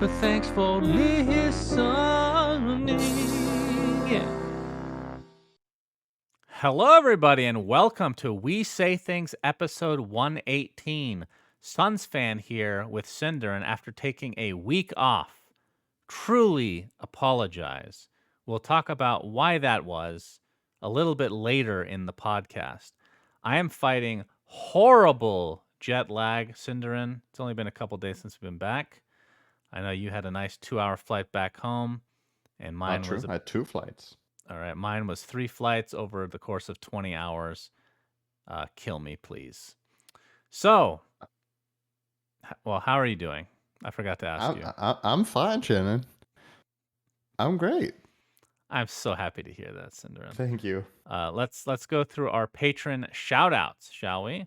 but thanks for listening. Yeah. Hello, everybody, and welcome to We Say Things episode 118. Suns fan here with Cinder, and after taking a week off, truly apologize. We'll talk about why that was a little bit later in the podcast. I am fighting horrible jet lag, Cinderin. It's only been a couple days since we've been back. I know you had a nice 2-hour flight back home, and Not true. I had 2 flights. all right. Mine was 3 flights over the course of 20 hours. Kill me, please. So, well, how are you doing? I forgot to ask you. I'm fine, Shannon. I'm great. I'm so happy to hear that, Cinderella. Thank you. Let's go through our patron shout outs, shall we?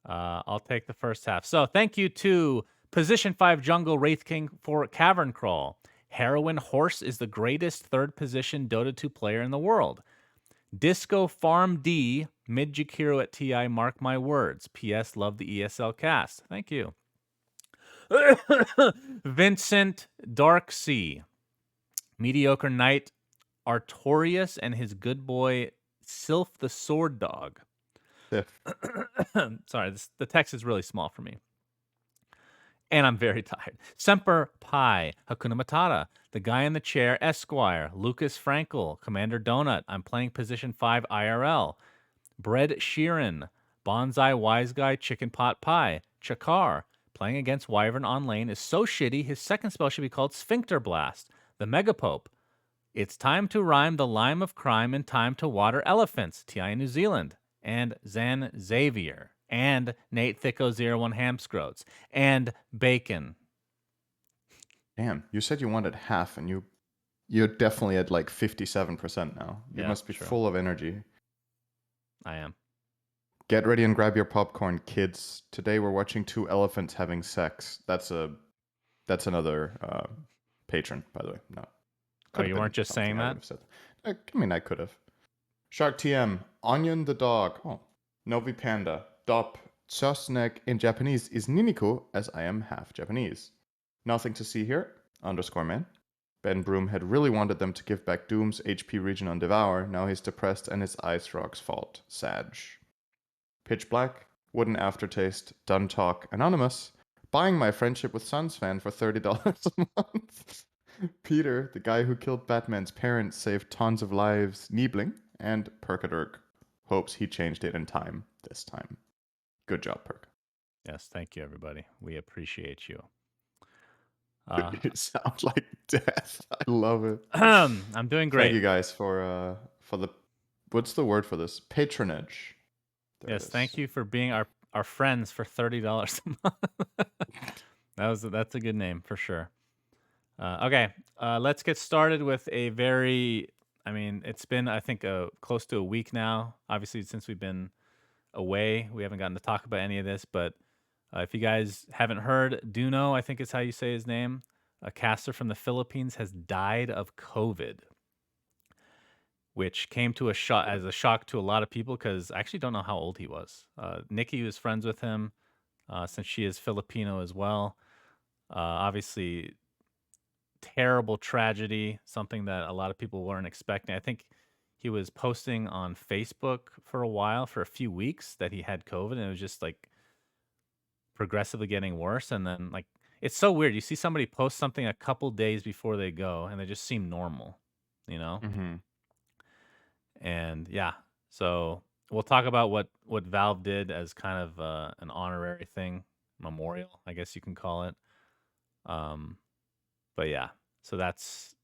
I'll take the first half. So thank you to Position 5 Jungle Wraith King for Cavern Crawl. Heroin Horse is the greatest third position Dota 2 player in the world. Disco Farm D, mid Jakiro at TI, mark my words. P.S. Love the ESL cast. Thank you. Vincent Darksea. Mediocre Knight Artorius and his good boy Sylph the Sword Dog. Sorry, the text is really small for me. And I'm very tired. Semper Pi, Hakuna Matata, The Guy in the Chair, Esquire, Lucas Frankel, Commander Donut, I'm playing Position 5 IRL, Bread Sheeran, Bonsai Wise Guy, Chicken Pot Pie, Chakar, playing against Wyvern on lane is so shitty, his second spell should be called Sphincter Blast, The Megapope. It's time to rhyme the lime of crime and time to water elephants, TI New Zealand, and Zan Xavier, and Nate Thicko01 Hamscroats, and Bacon. Damn, you said you wanted half, and you're definitely at like 57% now. You must be full of energy. I am. Get ready and grab your popcorn, kids. Today we're watching 2 elephants having sex. That's another patron, by the way. No. Oh, you weren't just saying that? I mean, I could have. Shark TM, Onion the dog. Oh, Novi Panda. Dop, Sosnek in Japanese is Niniko, as I am half Japanese. Nothing to see here. _man. Ben Broom had really wanted them to give back Doom's HP regen on Devour. Now he's depressed and it's Ice Rock's fault. Sag. Pitch Black, Wooden Aftertaste, Done Talk, Anonymous. Buying my friendship with Suns fan for $30 a month. Peter, the guy who killed Batman's parents, saved tons of lives, Niebling, and Perkaderg hopes he changed it in time this time. Good job, Perk. Yes, thank you, everybody. We appreciate you. It sounds like death. I love it. I'm doing great. Thank you guys for the, what's the word for this? Patronage. Yes, thank you for being our friends for $30 a month. That's a good name for sure. Okay, let's get started with a it's been, I think, close to a week now. Obviously, since we've been away, we haven't gotten to talk about any of this, but if you guys haven't heard, Dunoo, I think is how you say his name, a caster from the Philippines, has died of COVID, which came to as a shock to a lot of people because I actually don't know how old he was. Nikki was friends with him since she is Filipino as well. Obviously, terrible tragedy, something that a lot of people weren't expecting. I think he was posting on Facebook for a while, for a few weeks, that he had COVID, and it was just like progressively getting worse. And then like, it's so weird. You see somebody post something a couple days before they go, and they just seem normal, you know? Mm-hmm. And yeah, so we'll talk about what Valve did as kind of an honorary thing, memorial, I guess you can call it. But yeah, so that's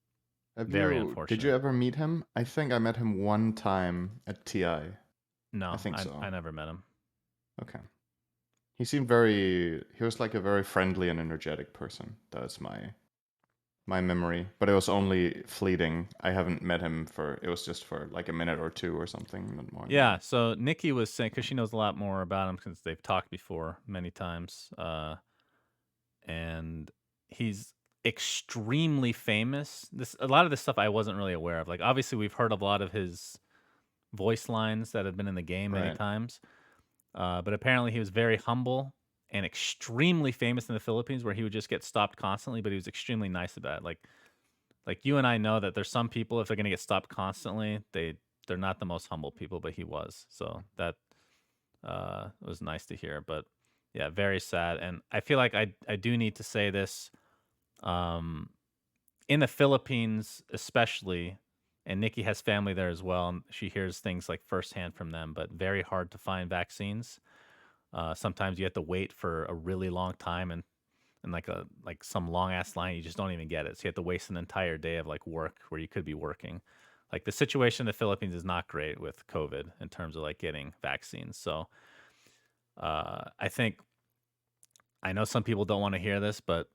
very unfortunate. Did you ever meet him? I think I met him one time at TI. No, I think so. I never met him. Okay. He was like a very friendly and energetic person. That's my memory. But it was only fleeting. I haven't met him it was just for like a minute or two or something, not more. Yeah, so Nikki was saying, because she knows a lot more about him since they've talked before many times. And he's extremely famous. A lot of this stuff I wasn't really aware of. Like, obviously, we've heard of a lot of his voice lines that have been in the game many times. But apparently he was very humble and extremely famous in the Philippines, where he would just get stopped constantly, but he was extremely nice about it. Like you and I know that there's some people, if they're gonna get stopped constantly, they're not the most humble people, but he was. So that was nice to hear. But yeah, very sad. And I feel like I do need to say this. Um, in the Philippines, especially, and Nikki has family there as well, and she hears things like firsthand from them, but very hard to find vaccines. Sometimes you have to wait for a really long time, and like some long ass line, you just don't even get it. So you have to waste an entire day of like work where you could be working. Like the situation in the Philippines is not great with COVID in terms of like getting vaccines. So I think I know some people don't want to hear this, but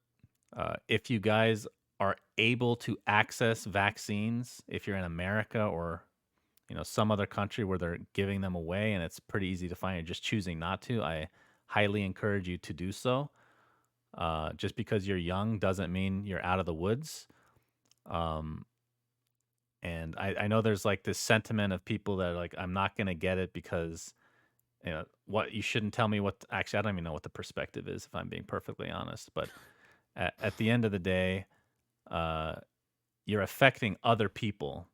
if you guys are able to access vaccines, if you're in America or some other country where they're giving them away and it's pretty easy to find, you're just choosing not to, I highly encourage you to do so. Just because you're young doesn't mean you're out of the woods. Um, and I know there's like this sentiment of people that are like, I'm not going to get it because, what you shouldn't tell me what, actually, I don't even know what the perspective is, if I'm being perfectly honest. But at the end of the day, uh, you're affecting other people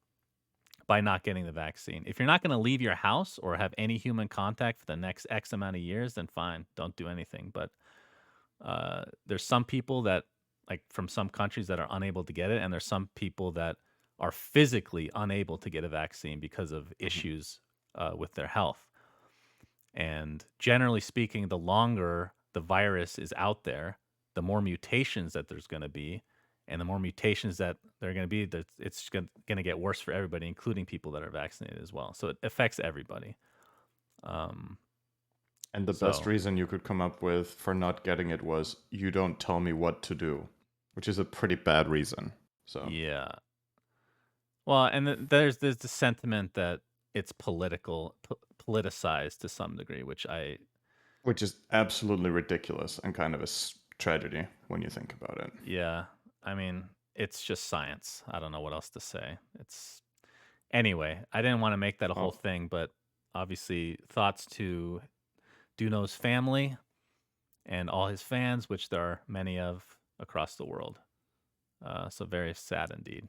by not getting the vaccine. If you're not going to leave your house or have any human contact for the next X amount of years, then fine, don't do anything. But there's some people that, like from some countries, that are unable to get it, and there's some people that are physically unable to get a vaccine because of issues with their health. And generally speaking, the longer the virus is out there, the more mutations that there's going to be, and the more mutations that there are going to be, that it's going to get worse for everybody, including people that are vaccinated as well. So it affects everybody. Um, And the best so reason you could come up with for not getting it was you don't tell me what to do, which is a pretty bad reason. So, yeah, well, and there's the sentiment that it's politicized to some degree, which is absolutely ridiculous and kind of a tragedy when you think about it. yeah, I mean, it's just science. I don't know what else to say. It's Anyway, I didn't want to make that a whole Well, thing, but obviously thoughts to Dunoo's family and all his fans, which there are many of across the world. So very sad indeed.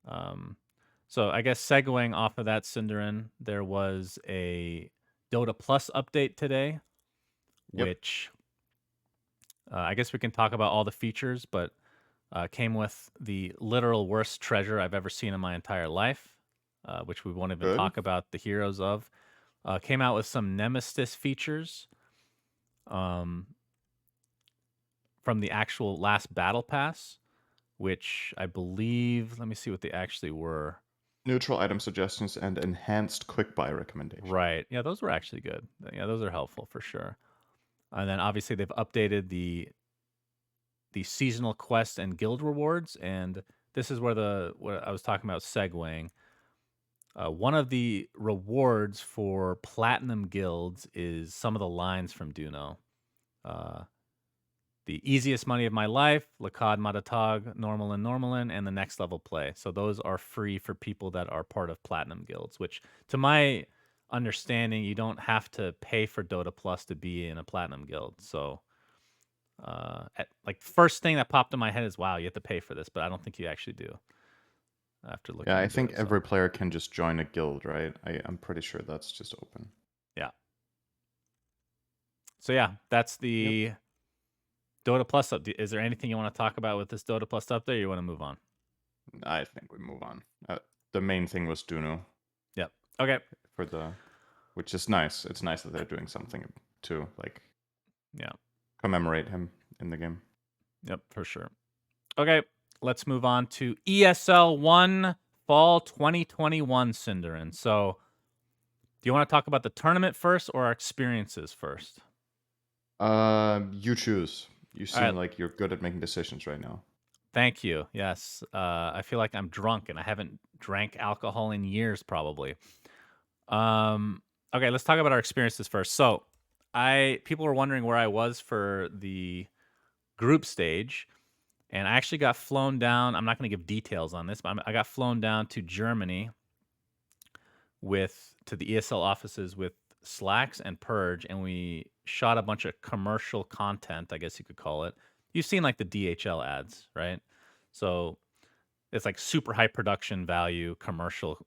Um, so I guess segueing off of that, Cinderin, there was a Dota Plus update today, yep, which I guess we can talk about all the features, but came with the literal worst treasure I've ever seen in my entire life, which we won't even good. talk about the heroes of. Came out with some Nemesis features um, from the actual last battle pass, which I believe, let me see what they actually were. Neutral item suggestions and enhanced quick buy recommendation. Right. Yeah, those were actually good. Yeah, those are helpful for sure. And then obviously they've updated the seasonal quest and guild rewards, and this is where what I was talking about segueing. One of the rewards for platinum guilds is some of the lines from Dunoo. Uh, the easiest money of my life, Lakad Matatag, Normalin Normalin, and the next level play. So those are free for people that are part of platinum guilds, which to my understanding, you don't have to pay for Dota Plus to be in a platinum guild. So like first thing that popped in my head is, wow, you have to pay for this, but I don't think you actually do after Yeah, looking I into think it. So every player can just join a guild, right? I'm pretty sure that's just open. yeah. So yeah, that's Yep. the Dota Plus update. Is there anything you want to talk about with this Dota Plus update, or you want to move on? I think we move on. The main thing was Dunoo Yep. Okay. for which is nice. It's nice that they're doing something to like Yeah. commemorate him in the game. Yep, for sure. Okay, let's move on to ESL One Fall 2021, Cinderin. So, do you want to talk about the tournament first or our experiences first? You choose. You All seem right, like you're good at making decisions right now. thank you. Yes, I feel like I'm drunk and I haven't drank alcohol in years, probably. Um, okay, let's talk about our experiences first. So, people were wondering where I was for the group stage, and I actually got flown down. I'm not going to give details on this, but I got flown down to Germany to the ESL offices with Slacks and Purge, and we shot a bunch of commercial content, I guess you could call it. You've seen like the DHL ads, right? So it's like super high production value commercial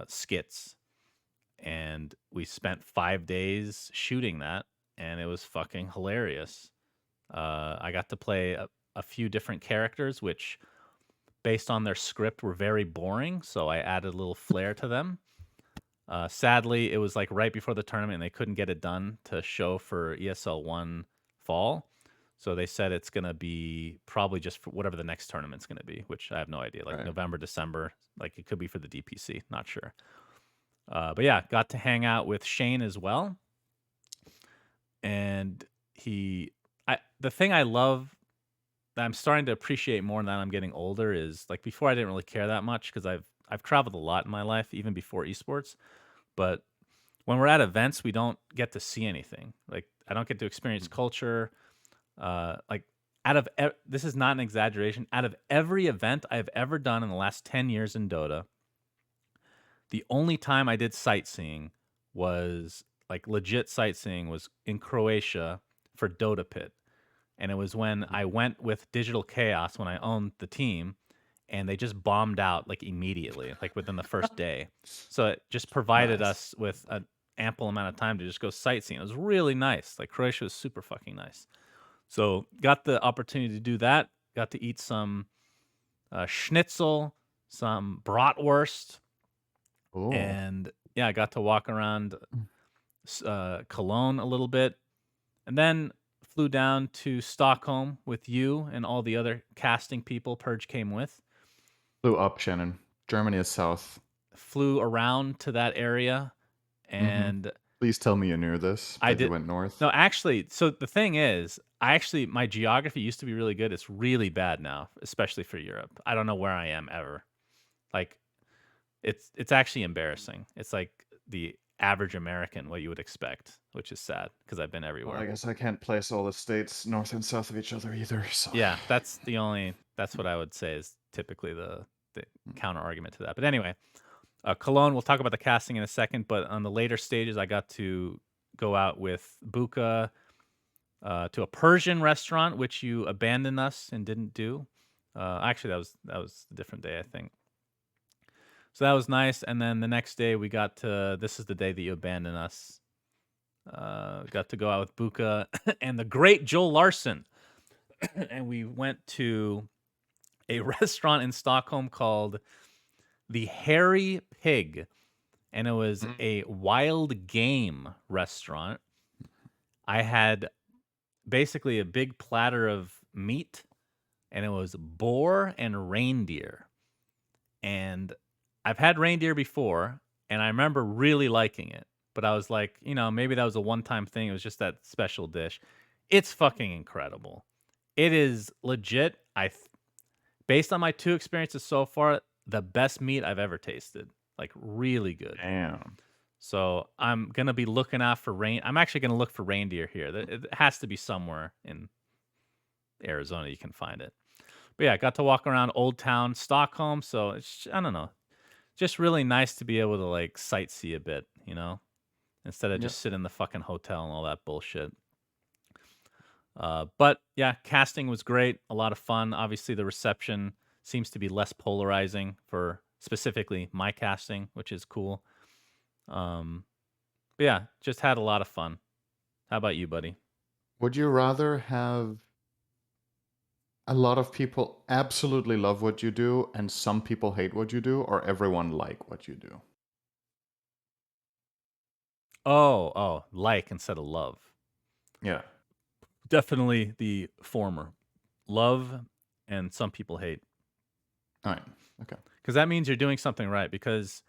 skits. And we spent 5 days shooting that, and it was fucking hilarious. I got to play a few different characters, which, based on their script, were very boring. So I added a little flair to them. Sadly, it was like right before the tournament, and they couldn't get it done to show for ESL One Fall. So they said it's gonna be probably just for whatever the next tournament's gonna be, which I have no idea. Like Right. November, December. Like it could be for the DPC. Not sure. But yeah, got to hang out with Shane as well, and the thing I love that I'm starting to appreciate more now that I'm getting older is, like, before I didn't really care that much because I've traveled a lot in my life, even before esports. But when we're at events, we don't get to see anything. Like, I don't get to experience culture. Like, this is not an exaggeration. Out of every event I've ever done in the last 10 years in Dota, the only time I did sightseeing was like legit sightseeing was in Croatia for Dota Pit. And it was when I went with Digital Chaos when I owned the team, and they just bombed out like immediately, like within the first day. So it just provided Nice. us with an ample amount of time to just go sightseeing. It was really nice. Like Croatia was super fucking nice. So got the opportunity to do that. Got to eat some schnitzel, some bratwurst, Oh. and yeah, I got to walk around Cologne a little bit, and then flew down to Stockholm with you and all the other casting people Purge came with. Flew up, Shannon. Germany is south. Flew around to that area, Mm-hmm. and Please tell me you knew this, I that you did. went north. No, actually, so the thing is, my geography used to be really good. It's really bad now, especially for Europe. I don't know where I am ever. Like, it's actually embarrassing. It's like the average American, what you would expect, which is sad because I've been Well, I everywhere. guess I can't place all the states north and south of each other either, so. Yeah, that's what I would say is typically the counter argument to that. But anyway, Cologne, we'll talk about the casting in a second, but on the later stages, I got to go out with Buka to a Persian restaurant, which you abandoned us and didn't do. Actually, that was a different day, I think. So that was nice. And then the next day, we got to. This is the day that you abandoned us. Got to go out with Buka and the great Joel Larson, and we went to a restaurant in Stockholm called the Hairy Pig, and it was Mm. a wild game restaurant. I had basically a big platter of meat, and it was boar and reindeer. And I've had reindeer before, and I remember really liking it. But I was like, maybe that was a one-time thing. It was just that special dish. It's fucking incredible. It is legit. Based on my 2 experiences so far, the best meat I've ever tasted. Like, really good. Damn. So I'm gonna be looking out for I'm actually gonna look for reindeer here. It has to be somewhere in Arizona you can find it. But yeah, got to walk around Old Town Stockholm. So I don't know, just really nice to be able to like sightsee a bit, instead of Yep. just sit in the fucking hotel and all that bullshit. But yeah, casting was great. A lot of fun. Obviously, the reception seems to be less polarizing for specifically my casting, which is cool. But yeah, just had a lot of fun. How about you, buddy? Would you rather have a lot of people absolutely love what you do and some people hate what you do, or everyone like what you do? Oh, like instead of love. Yeah. Definitely the former. Love and some people hate. All right. Okay. Because that means you're doing something right. Because,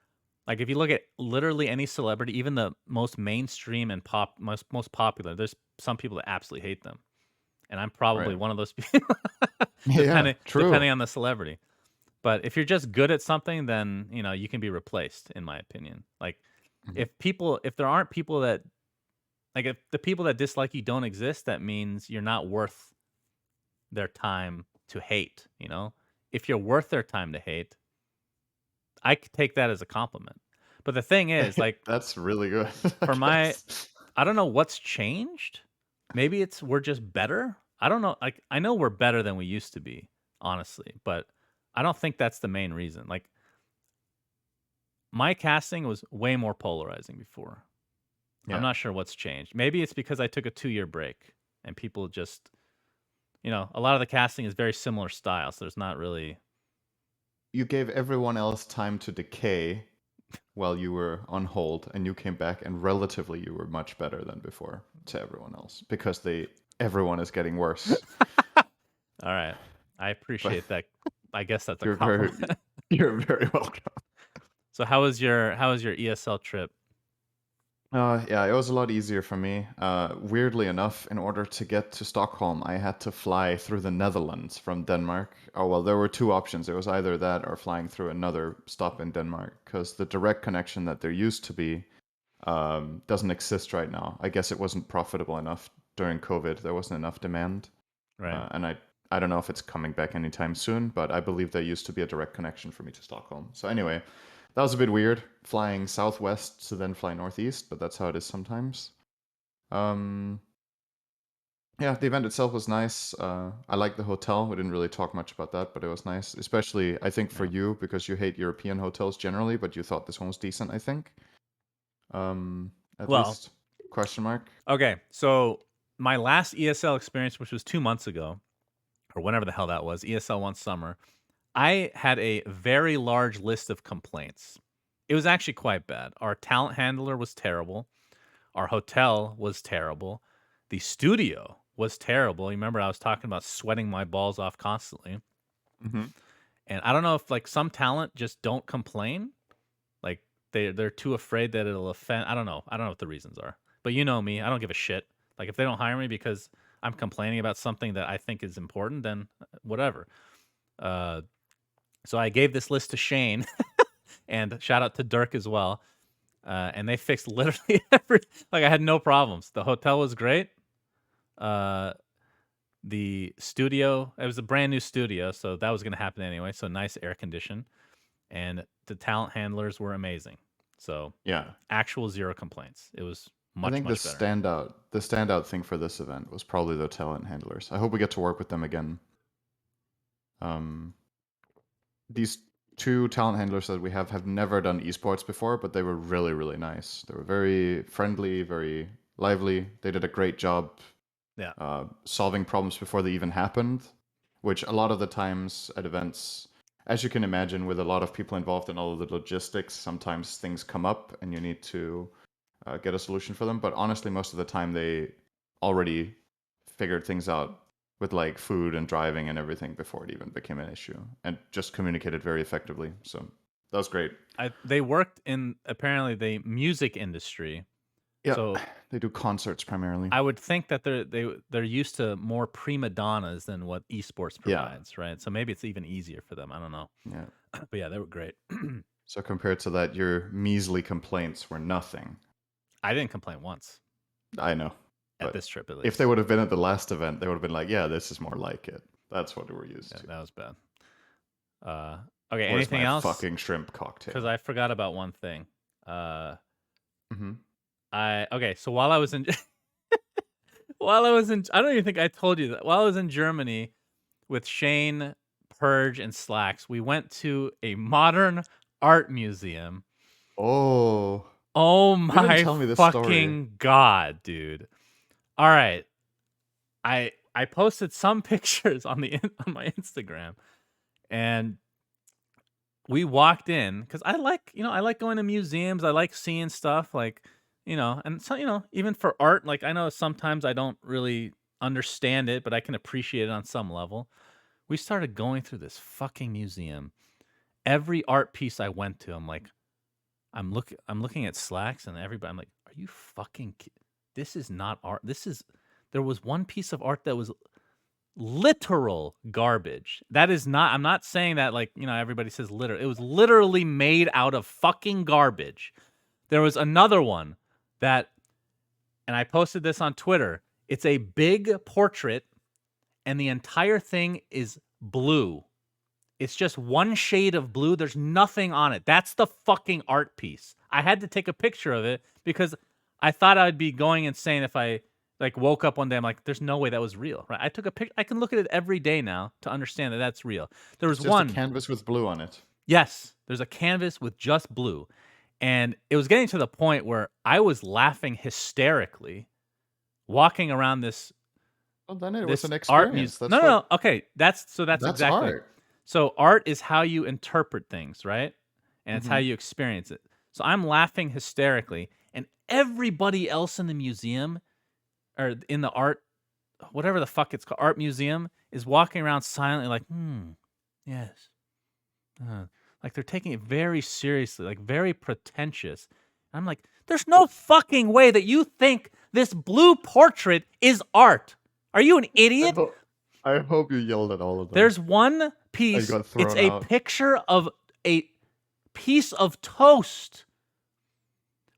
like, if you look at literally any celebrity, even the most mainstream and most popular, there's some people that absolutely hate them, and I'm probably Right. one of those people, Yeah, true. depending on the celebrity. But if you're just good at something, then you can be replaced, in my opinion. Like, Mhm. if there aren't people that like if the people that dislike you don't exist, that means you're not worth their time to hate. If you're worth their time to hate, I could take that as a compliment. But the thing is, like, That's really good, I for my, guess. I don't know what's changed. Maybe we're just better. I don't know. Like, I know we're better than we used to be, honestly, but I don't think that's the main reason. Like, my casting was way more polarizing before. I'm Yeah. not sure what's changed. Maybe it's because I took a 2-year break and people just, a lot of the casting is very similar style, so there's not really. You gave everyone else time to decay while you were on hold, and you came back, and relatively you were much better than before to everyone else because everyone is getting worse. All right. I But appreciate that. I guess that's a you're compliment. very you're very welcome. So how was your ESL trip? Yeah, it was a lot easier for me. Weirdly enough, in order to get to Stockholm, I had to fly through the Netherlands from Denmark. Oh, well, there were two options. It was either that or flying through another stop in Denmark, because the direct connection that there used to be doesn't exist right now. I guess it wasn't profitable enough during COVID. There wasn't enough demand. Right. And I don't know if it's coming back anytime soon, but I believe there used to be a direct connection for me to Stockholm. So anyway, that was a bit weird, flying southwest to then fly northeast, but that's how it is sometimes. Um, yeah, the event itself was nice. I liked the hotel. We didn't really talk much about that, but it was nice. Especially, I think, for Yeah. you, because you hate European hotels generally, but you thought this one was decent, I think. At Well, least, question mark. okay. So my last ESL experience, which was 2 months ago, or whenever the hell that was, ESL One Summer, I had a very large list of complaints. It was actually quite bad. Our talent handler was terrible. Our hotel was terrible. The studio was terrible. You remember I was talking about sweating my balls off constantly. Hmm. And I don't know if like some talent just don't complain. Like they're too afraid that it'll offend. I don't know. I don't know what the reasons are. But you know me, I don't give a shit. Like if they don't hire me because I'm complaining about something that I think is important, then whatever. Uh, so I gave this list to Shane and shout out to Dirk as well. And they fixed literally every. Like I had no problems. The hotel was great. Uh, the studio, it was a brand new studio, so that was going to happen anyway. So nice air condition, and the talent handlers were amazing. So Yeah. actual zero complaints. It was I much think the much better. standout thing for this event was probably the talent handlers. I hope we get to work with them again. Um, these two talent handlers that we have never done esports before, but they were really, really nice. They were very friendly, very lively. They did a great job Yeah. solving problems before they even happened, which a lot of the times at events, as you can imagine, with a lot of people involved in all of the logistics, sometimes things come up and you need to get a solution for them. But honestly, most of the time they already figured things out with like food and driving and everything before it even became an issue, and just communicated very effectively. So that was great. They worked in apparently the music industry, Yeah, so they do concerts primarily. I would think that they're used to more prima donnas than what esports Yeah, provides, right? So maybe it's even easier for them. I don't know, yeah. but yeah, they were great. So compared to that, your measly complaints were nothing. I didn't complain once I know, at but this trip, at if they least. would have been at the last event, they would have been like, "Yeah, this is more like it. That's what we're used Yeah, to." that was bad. Uh, okay, Where's anything my else? fucking shrimp Because cocktail? I forgot about one thing. Uh, Hmm. so while I was in while I was in, I don't even think I told you that. While I was in Germany with Shane, Purge, and Slacks, we went to a modern art museum. Oh, Oh you didn't my tell me this story. fucking god, dude! All right, I posted some pictures on on my Instagram, and we walked in because I like going to museums. I like seeing stuff like, and so, even for art, like I know sometimes I don't really understand it, but I can appreciate it on some level. We started going through this fucking museum. Every art piece I went to, I'm like, I'm looking at Slacks and everybody. I'm like, are you fucking? This is not art. There was one piece of art that was literal garbage. That is not, I'm not saying that like, everybody says literal. It was literally made out of fucking garbage. There was another one that, and I posted this on Twitter. It's a big portrait and the entire thing is blue. It's just one shade of blue. There's nothing on it. That's the fucking art piece. I had to take a picture of it because I thought I'd be going insane if I like woke up one day. I'm like, there's no way that was real, right? I took a picture. I can look at it every day now to understand that that's real. There It's was just a one. canvas with blue on it. Yes, there's a canvas with just blue, and it was getting to the point where I was laughing hysterically, walking around Well, then it was this an art experience. museum. No, That's no, what. no. Okay, that's That's exactly. art. So art is how you interpret things, right? And it's how Hmm. you experience it. So I'm laughing hysterically, and everybody else in the museum or in the art, whatever the fuck it's called, art museum, is walking around silently, like, yes, uh, like they're taking it very seriously, like very pretentious. And I'm like, there's no fucking way that you think this blue portrait is art. Are you an I, idiot? ho- I hope you yelled at all of them. There's one I piece. got It's thrown a out. picture of a piece of toast.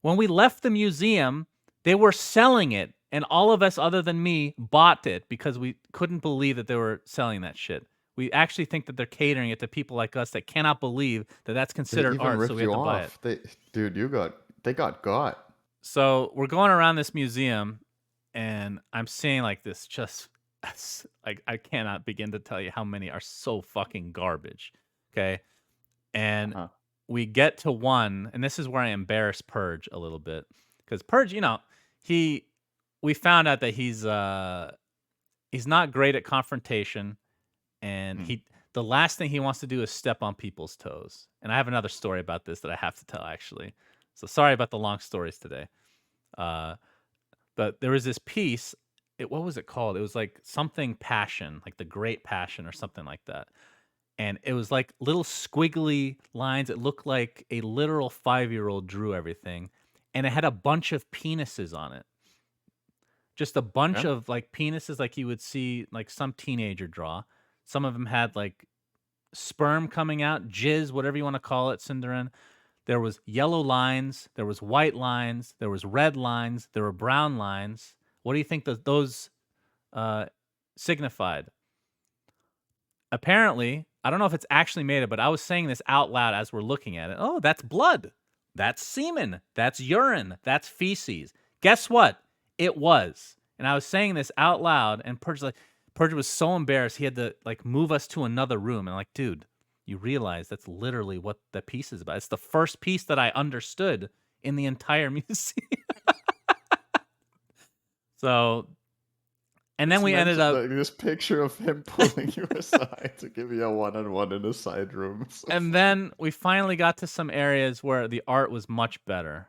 When we left the museum, they were selling it, and all of us, other than me, bought it because we couldn't believe that they were selling that shit. We actually think that they're catering it to people like us that cannot believe that that's They considered even art, so ripped we have you to buy it. off. Dude, they got got. So we're going around this museum, and I'm seeing like this just like I cannot begin to tell you how many are so fucking garbage. Okay. And Uh-huh. we get to one, and this is where I embarrass Purge a little bit. Because Purge, he we found out that he's not great at confrontation, and Mm. the last thing he wants to do is step on people's toes. And I have another story about this that I have to tell actually. So sorry about the long stories today. Uh but there was this piece. What was it called? It was like something passion, like the Great Passion or something like that. And it was like little squiggly lines. It looked like a literal 5-year-old drew everything, and it had a bunch of penises on it. Just a bunch Yeah. of like penises, like you would see like some teenager draw. Some of them had like sperm coming out, jizz, whatever you want to call it, Cinderin. There was yellow lines, there was white lines, there was red lines, there were brown lines. What do you think that those uh, signified? Apparently, I don't know if it's actually made it, but I was saying this out loud as we're looking at it. Oh, that's blood. That's semen. That's urine. That's feces. Guess what? It was. And I was saying this out loud, and Purge was so embarrassed he had to like move us to another room. And I'm like, dude, you realize that's literally what the piece is about. It's the first piece that I understood in the entire museum. So, and then Just we ended mentioned up this picture of him pulling you aside to give you a one-on-one in a side room. So and then we finally got to some areas where the art was much better.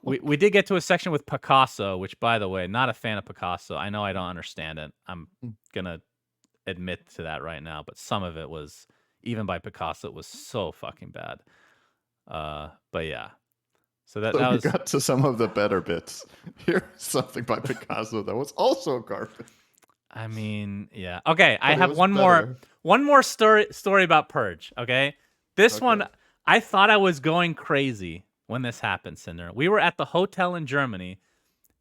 We did get to a section with Picasso, which, by the way, not a fan of Picasso. I know I don't understand it. I'm gonna admit to that right now, but some of it was, even by Picasso, it was so fucking bad. But yeah, so that So that we was. got to some of the better bits. Here's something by Picasso that was also garbage, I mean, yeah. Okay, I but it have was better. one more story about Purge. Okay, this Okay. one I thought I was going crazy when this happened, Cinder. We were at the hotel in Germany,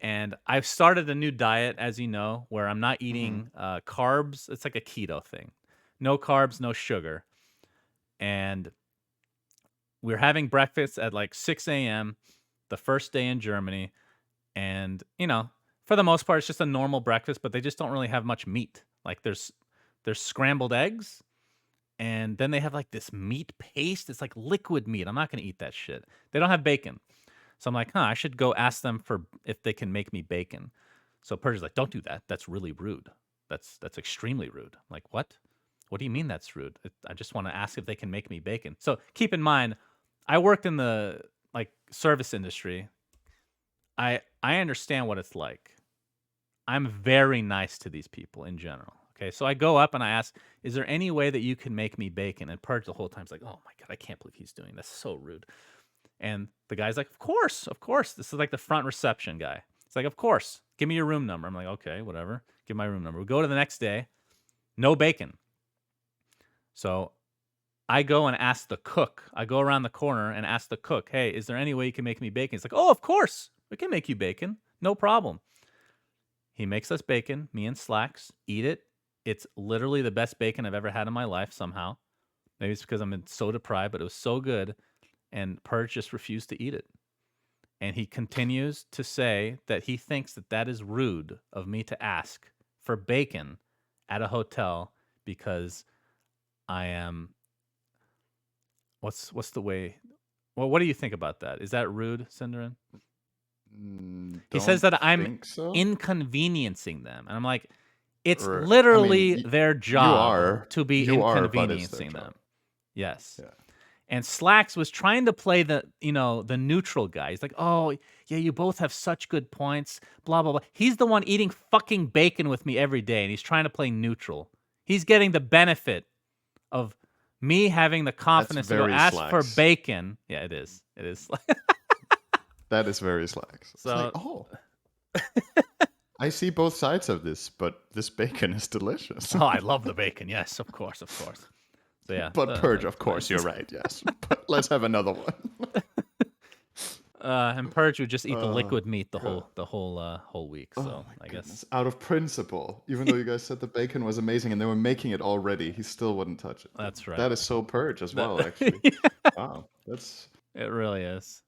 and I've started a new diet, as you know, where I'm not Mm-hmm. eating carbs. It's like a keto thing. No carbs, no sugar. And we were having breakfast at like 6 a.m. the first day in Germany. And, for the most part, it's just a normal breakfast, but they just don't really have much meat. Like there's scrambled eggs, and then they have like this meat paste. It's like liquid meat. I'm not gonna eat that shit. They don't have bacon. So I'm like, I should go ask them for if they can make me bacon. So Persia's like, don't do that. That's really rude. That's extremely rude. I'm like, what? What do you mean that's rude? I just want to ask if they can make me bacon. So keep in mind, I worked in the like service industry. I understand what it's like. I'm very nice to these people in general. Okay, so I go up and I ask, "Is there any way that you can make me bacon?" And Purge the whole time's like, "Oh my god, I can't believe he's doing this. So rude." And the guy's like, "Of course, of course." This is like the front reception guy. It's like, "Of course. Give me your room number." I'm like, "Okay, whatever. Give my room number." We go to the next day, no bacon. So I go and ask the cook. I go around the corner and ask the cook, "Hey, is there any way you can make me bacon?" He's like, "Oh, of course. We can make you bacon. No problem." He makes us bacon, me and Slacks, eat it. It's literally the best bacon I've ever had in my life somehow. Maybe it's because I'm so deprived, but it was so good. And Purge just refused to eat it. And he continues to say that he thinks that that is rude of me to ask for bacon at a hotel because I am. What's the way? Well, what do you think about that? Is that rude, Cinderin? He says Don't that I'm think so. inconveniencing them, and I'm like, it's Or, literally their you job to be but it's their inconveniencing job. them. Yes. Yeah. And Slacks was trying to play the neutral guy. He's like, oh yeah, you both have such good points. Blah blah blah. He's the one eating fucking bacon with me every day, and he's trying to play neutral. He's getting the benefit of me having the confidence to go very ask for Slacks. bacon. Yeah, it is. It is. That is very Slacks. It's like, So I see both sides of this, but this bacon is delicious. oh, I love the bacon. Yes, of course, of course. So yeah, But Purge, of course, you're right. Yes, but let's have another one. And Purge would just eat the liquid meat the God. whole week. So My I goodness. guess Out of principle, even though you guys said the bacon was amazing and they were making it already, he still wouldn't touch it. that's right. That is so Purge as well, actually. Wow, that's. It really is.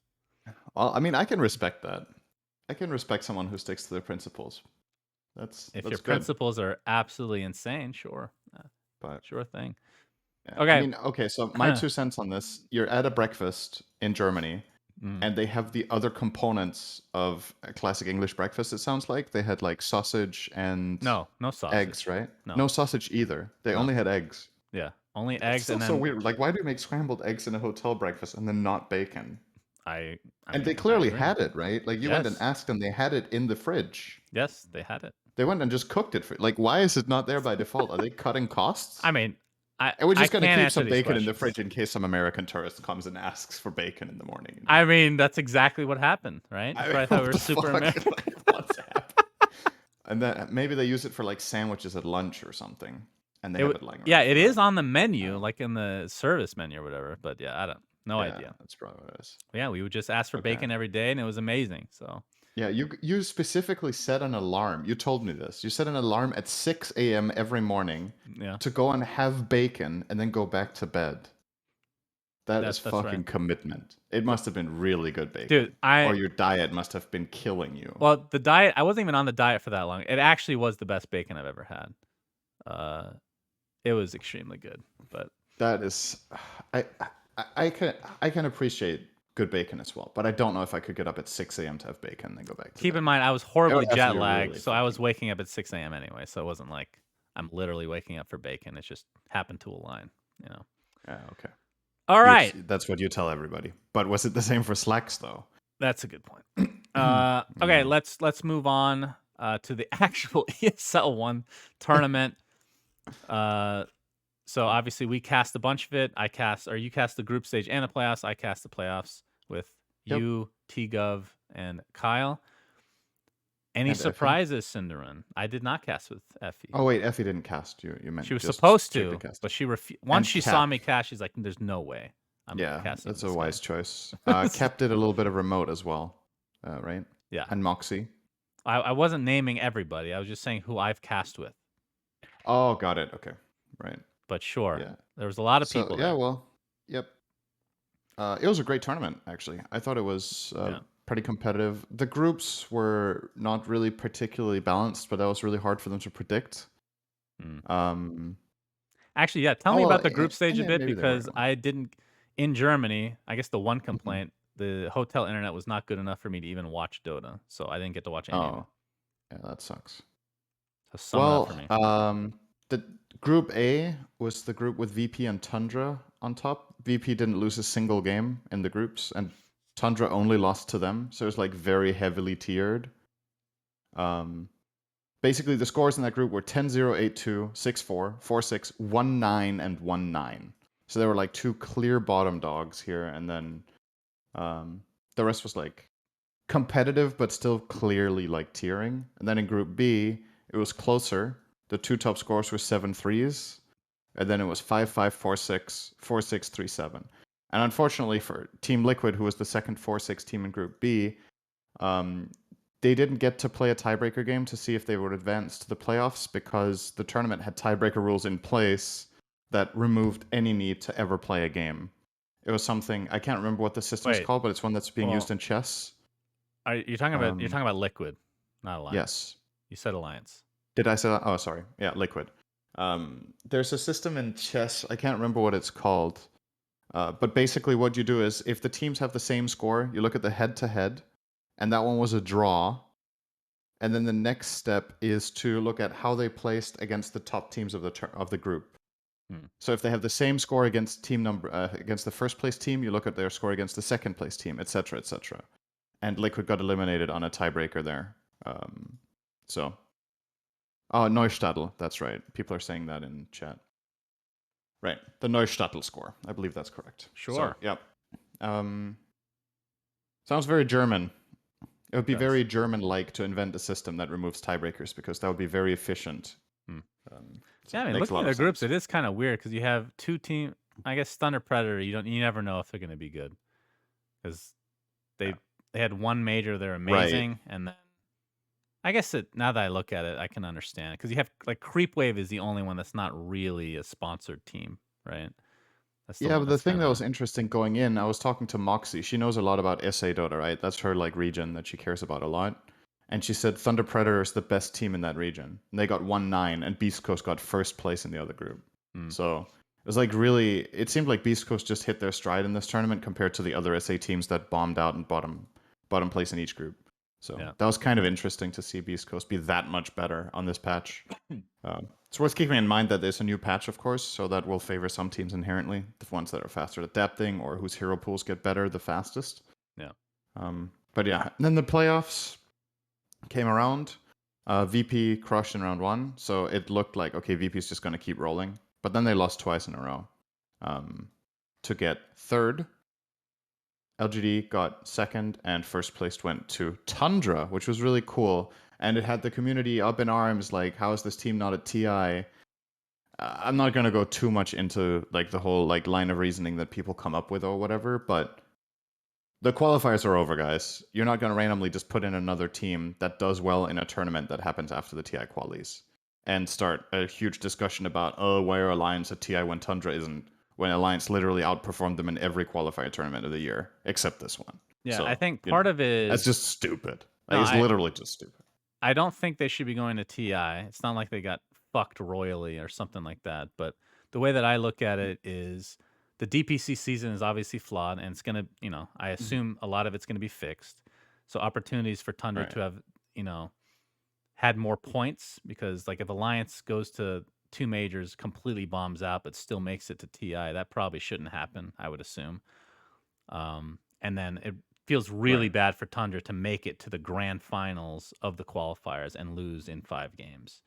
Well, I mean, I can respect that. I can respect someone who sticks to their principles. That's If that's your good. principles are absolutely insane, sure, But sure thing. yeah. Okay. I mean, okay. So my 2 cents on this: you're at a breakfast in Germany, Mm. and they have the other components of a classic English breakfast. It sounds like they had like sausage and No sausage. eggs, right? No. No sausage either. They only had eggs. Yeah, only It's eggs still and then so weird. Like, why do you make scrambled eggs in a hotel breakfast and then not bacon? I And mean, they I clearly agree. had it, right? Like, you went and Yes. asked them, they had it in the fridge. Yes, they had it. They went and just cooked it for like. Why is it not there by default? Are they cutting costs? I mean, And we're just gonna can't keep answer some these bacon in the questions. fridge in case some American tourist comes and asks for bacon in the morning. I mean, that's exactly what happened, right? I That's mean, why I thought we what were the super fuck? American. Like, what's happening? And then maybe they use it for like sandwiches at lunch or something, and they have it lying around. Yeah, it is forever. on the menu, like in the service menu or whatever. But yeah, no Yeah, idea. that's probably what it is. Yeah, we would just ask for Okay. bacon every day, and it was amazing. So Yeah, you specifically set an alarm. You told me this. You set an alarm at 6 a.m. every morning yeah, to go and have bacon and then go back to bed. That's that's fucking right. commitment. It must have been really good bacon. Dude, or your diet must have been killing you. Well, the diet, I wasn't even on the diet for that long. It actually was the best bacon I've ever had. It was extremely good, but That is, I can appreciate good bacon as well, but I don't know if I could get up at 6 a.m. to have bacon and then go back to keep bed. in mind, I was It horribly would have to jet be lagged, really so I was fucking- waking up at 6 a.m. anyway. So it wasn't like I'm literally waking up for bacon. It just happened to align, Yeah, okay. All right, That's what you tell everybody. But was it the same for Slacks though? that's a good point. Okay, let's move on to the actual ESL One tournament. So obviously we cast a bunch of it. You cast the group stage and the playoffs. I cast the playoffs with you, T-Gov, and Kyle. Any And Effie? surprises, Cinderin? I did not cast with Effie. Oh wait, Effie didn't cast. You meant She was just supposed strictly to, cast. but she refused. Once And she saw Cap. me cast, she's like, "There's no way I'm Yeah, casting." that's a this wise game." choice. Cap did a little bit of remote as well, right? Yeah, And Moxie. I wasn't naming everybody. I was just saying who I've cast with. Oh, got it. Okay, right. But sure, Yeah. there was a lot of So people yeah, there. well, yep. It was a great tournament, actually. I thought it was pretty competitive. The groups were not really particularly balanced, but that was really hard for them to predict. Actually, yeah, tell me about the group stage a bit maybe they were. because I didn't. In Germany, I guess the one complaint, the hotel internet was not good enough for me to even watch Dota, so I didn't get to watch any of it. Oh, yeah, that sucks. So sum it up for me. The group A was the group with VP and Tundra on top. VP didn't lose a single game in the groups, and Tundra only lost to them, so it was like very heavily tiered. Basically, the scores in that group were 10-0, 8-2, 6-4, 4-6, 1-9, and 1-9. So there were like two clear bottom dogs here, and then the rest was like competitive, but still clearly like tiering. And then in Group B, it was closer. The two top scores were 7-3s, and then it was 5-5, 4-6, 4-6, 3-7. And unfortunately for Team Liquid, who was the second 4-6 team in Group B, they didn't get to play a tiebreaker game to see if they would advance to the playoffs because the tournament had tiebreaker rules in place that removed any need to ever play a game. It was something I can't remember what the system's Wait, called, but it's one that's being used well, in chess. are you talking about Um, Liquid, not Alliance? yes. You said Alliance. Did I say that? Oh, sorry. Yeah, Liquid. There's a system in chess. I can't remember what it's called. But basically, what you do is if the teams have the same score, you look at the head to head, and that one was a draw. And then the next step is to look at how they placed against the top teams of the group. Hmm. So if they have the same score against against the first place team, you look at their score against the second place team, etc., etc. And Liquid got eliminated on a tiebreaker there. So, oh, Neustadtl, that's right. People are saying that in chat. Right, the Neustadtl score. I believe that's correct. Sure. So, yep. Sounds very German. It would be Does. very German-like to invent a system that removes tiebreakers because that would be very efficient. Hmm. So Yeah, I mean, makes a looking lot at of the groups, sense. it is kind of weird because you have two team. I guess Thunder Predator. You never know if they're going to be good because Yeah. they had one major, they're Right. amazing, and then I guess now that I look at it, I can understand because you have like Creepwave is the only one that's not really a sponsored team, right? That's the Yeah, one but the that's thing kind that was of interesting going in, I was talking to Moxie. She knows a lot about SA Dota, right? That's her like region that she cares about a lot. And she said Thunder Predator is the best team in that region. And they got 1-9, and Beast Coast got first place in the other group. So it was like really, it seemed like Beast Coast just hit their stride in this tournament compared to the other SA teams that bombed out and bottom place in each group. So yeah. that was kind of interesting to see Beast Coast be that much better on this patch. It's worth keeping in mind that there's a new patch, of course, so that will favor some teams inherently, the ones that are faster at adapting or whose hero pools get better the fastest. Yeah. But yeah, and then the playoffs came around. VP crushed in round one, so it looked like okay, VP is just going to keep rolling. But then they lost twice in a row to get third. LGD got second, and first place went to Tundra, which was really cool. And it had the community up in arms, like, how is this team not at TI? I'm not gonna go too much into like the whole like line of reasoning that people come up with or whatever, but the qualifiers are over, guys. You're not gonna randomly just put in another team that does well in a tournament that happens after the TI qualies and start a huge discussion about why are Alliance at TI when Tundra isn't, when Alliance literally outperformed them in every qualifier tournament of the year except this one. Yeah, I So think part of it that's is just stupid. no, Like it's literally just stupid. I don't think they should be going to TI. It's not like they got fucked royally or something like that. But the way that I look at it is the DPC season is obviously flawed and it's going to, I assume a lot of it's going to be fixed. So opportunities for Tundra Right. to have, had more points because like if Alliance goes to two majors, completely bombs out, but still makes it to TI, that probably shouldn't happen, I would assume. And then it feels really Right. bad for Tundra to make it to the grand finals of the qualifiers and lose in 5 games.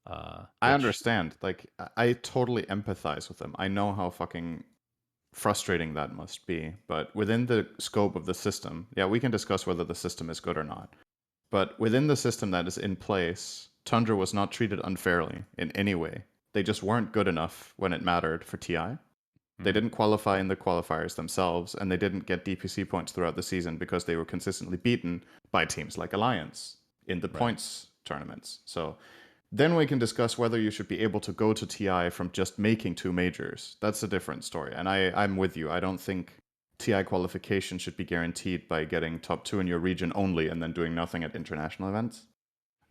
I Which, understand. Like I totally empathize with them. I know how fucking frustrating that must be. But within the scope of the system, yeah, we can discuss whether the system is good or not. But within the system that is in place, Tundra was not treated unfairly in any way. They just weren't good enough when it mattered for TI. They didn't qualify in the qualifiers themselves, and they didn't get DPC points throughout the season because they were consistently beaten by teams like Alliance in the right. points tournaments. So then we can discuss whether you should be able to go to TI from just making 2 majors. That's a different story. And I'm with you. I don't think TI qualification should be guaranteed by getting top 2 in your region only and then doing nothing at international events.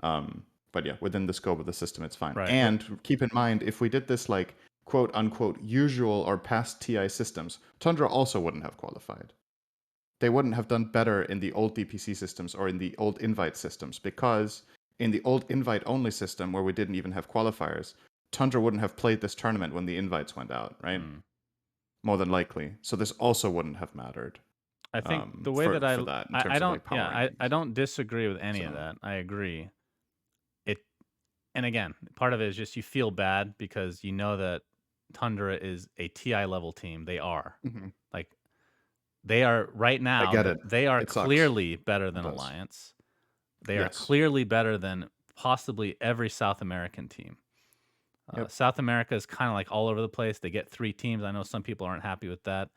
But yeah, within the scope of the system, it's fine. Right. And keep in mind, if we did this like quote unquote usual or past TI systems, Tundra also wouldn't have qualified. They wouldn't have done better in the old DPC systems or in the old invite systems because in the old invite only system where we didn't even have qualifiers, Tundra wouldn't have played this tournament when the invites went out, right? More than likely. So this also wouldn't have mattered. I think the way that For that in I terms of don't, like power I rankings. don't disagree with any of So that. I agree. It, and again, part of it is just you feel bad because you know that Tundra is a TI level team. They are. Like, they are right I now, get it. they are It sucks. clearly better It than does. Alliance. They are Yes. clearly better than possibly every South American team. Yep. South America is kind of like all over the place. They get 3 teams. I know some people aren't happy with that.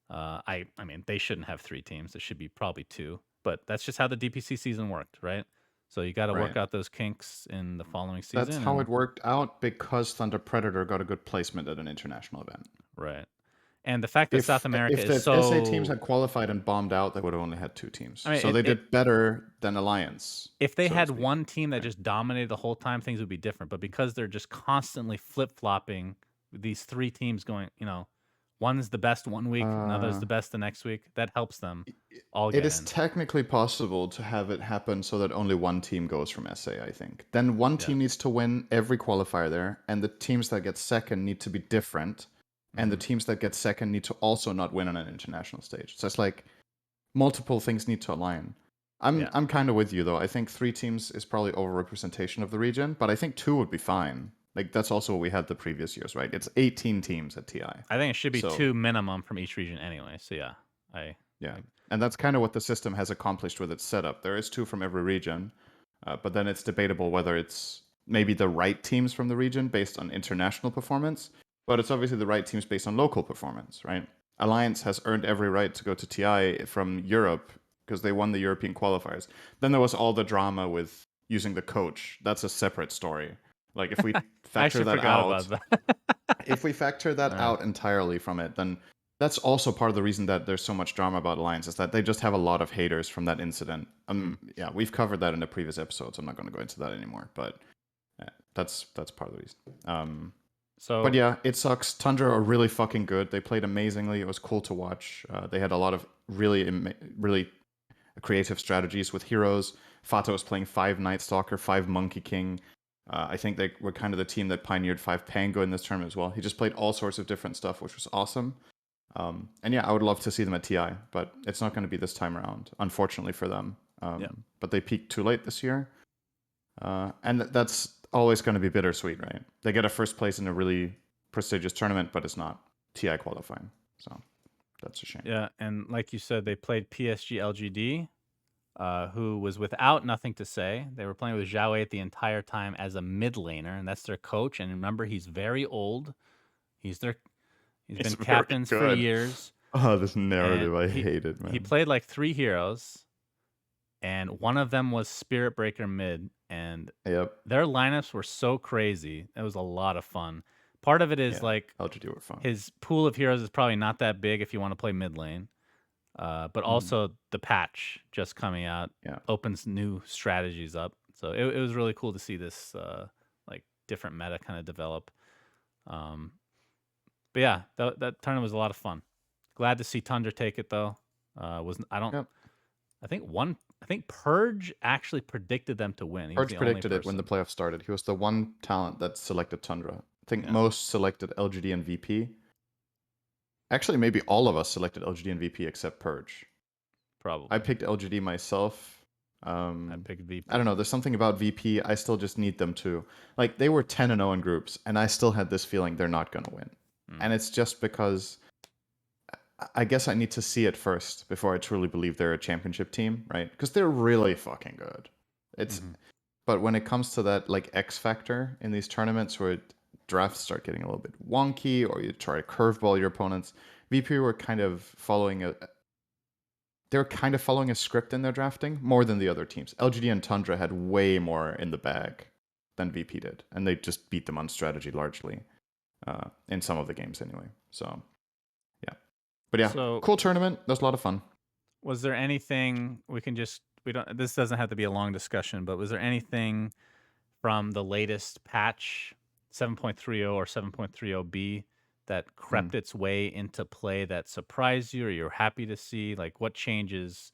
I mean, they shouldn't have 3 teams. There should be probably 2. but that's just how the DPC season worked, right? So you got to work Right. out those kinks in the following That's season, how and it worked out because Thunder Predator got a good placement at an international event. right. And the fact that South America If is the SA teams so, had qualified and bombed out, they would have only had 2 teams. I mean, So they did better than Alliance, if they so to had speak. one team that Right. just dominated the whole time, things would be different. But because they're just constantly flip flopping, these three teams going, one's the best one week, another's Uh, the best the next week. That helps them all it get is in. technically possible to have it happen so that only one team goes from SA, I think. Then one Yeah. team needs to win every qualifier there, and the teams that get second need to be different, and the Mhm. teams that get second need to also not win on an international stage. So it's like multiple things need to align. Yeah. I'm kind of with you though. I think 3 teams is probably overrepresentation of the region, but I think 2 would be fine. Like that's also what we had the previous years, right? It's 18 teams at TI. I think it should be So two minimum from each region anyway. So yeah, I, yeah, I and that's kind of what the system has accomplished with its setup. There is 2 from every region, but then it's debatable whether it's maybe the right teams from the region based on international performance, but it's obviously the right teams based on local performance, right? Alliance has earned every right to go to TI from Europe because they won the European qualifiers. Then there was all the drama with using the coach. That's a separate story. Like if we I factor actually that forgot out, about that. if we factor that Uh, out entirely from it, then that's also part of the reason that there's so much drama about Alliance is that they just have a lot of haters from that incident. mm. Yeah, we've covered that in the previous episodes. I'm not going to go into that anymore, but that's part of the reason. But So yeah, it sucks. Tundra are really fucking good. They played amazingly. It was cool to watch. They had a lot of really creative strategies with heroes. Fato was playing 5 Night Stalker, 5 Monkey King. I think they were kind of the team that pioneered 5 Pango in this tournament as well. He just played all sorts of different stuff, which was awesome. And yeah, I would love to see them at TI, but it's not going to be this time around, unfortunately for them. yeah. But they peaked too late this year. And that's always going to be bittersweet, right? They get a first place in a really prestigious tournament, but it's not TI qualifying. So that's a shame. Yeah, and like you said, they played PSG LGD, who was without nothing to say. They were playing with Zhao Wei the entire time as a mid laner, and that's their coach. And remember, he's very old. He's their he's It's been very captains for good. years, Oh, this and narrative, I he hate it, he man. played like 3 heroes, and one of them was Spirit Breaker mid, and Yep. their lineups were so crazy. It was a lot of fun. Part of it is Yeah. like LGD were fun. his pool of heroes is probably not that big if you want to play mid lane. But Mhm. also the patch just coming out Yeah. opens new strategies up. So it was really cool to see this like different meta kind of develop. Um, but yeah, that tournament was a lot of fun. Glad to see Tundra take it though. Was I don't Yep. I think Purge actually predicted them to win. He was Purge the only predicted it when the person. playoffs started. He was the one talent that selected Tundra. I think Yeah, most selected LGD and VP. Actually, maybe all of us selected LGD and VP except Purge. I probably. picked LGD myself. I Um, picked I don't VP. know. There's something about VP. I still just need them to. Like, they were 10-0 in groups, and I still had this feeling they're not going to win. Mm. And it's just because I guess I need to see it first before I truly believe they're a championship team, right? Because they're really fucking good. It's Mhm. But when it comes to that like X factor in these tournaments where drafts start getting a little bit wonky or you try to curveball your opponents, VP were kind of following a they're kind of following a script in their drafting more than the other teams. LGD and Tundra had way more in the bag than VP did, and they just beat them on strategy largely in some of the games anyway. So yeah, but yeah, So cool tournament. That was a lot of fun. was there anything we don't this doesn't have to be a long discussion, but was there anything from the latest patch 7.30 or 7.30b that Mm. crept its way into play that surprised you or you're happy to see? Like what changes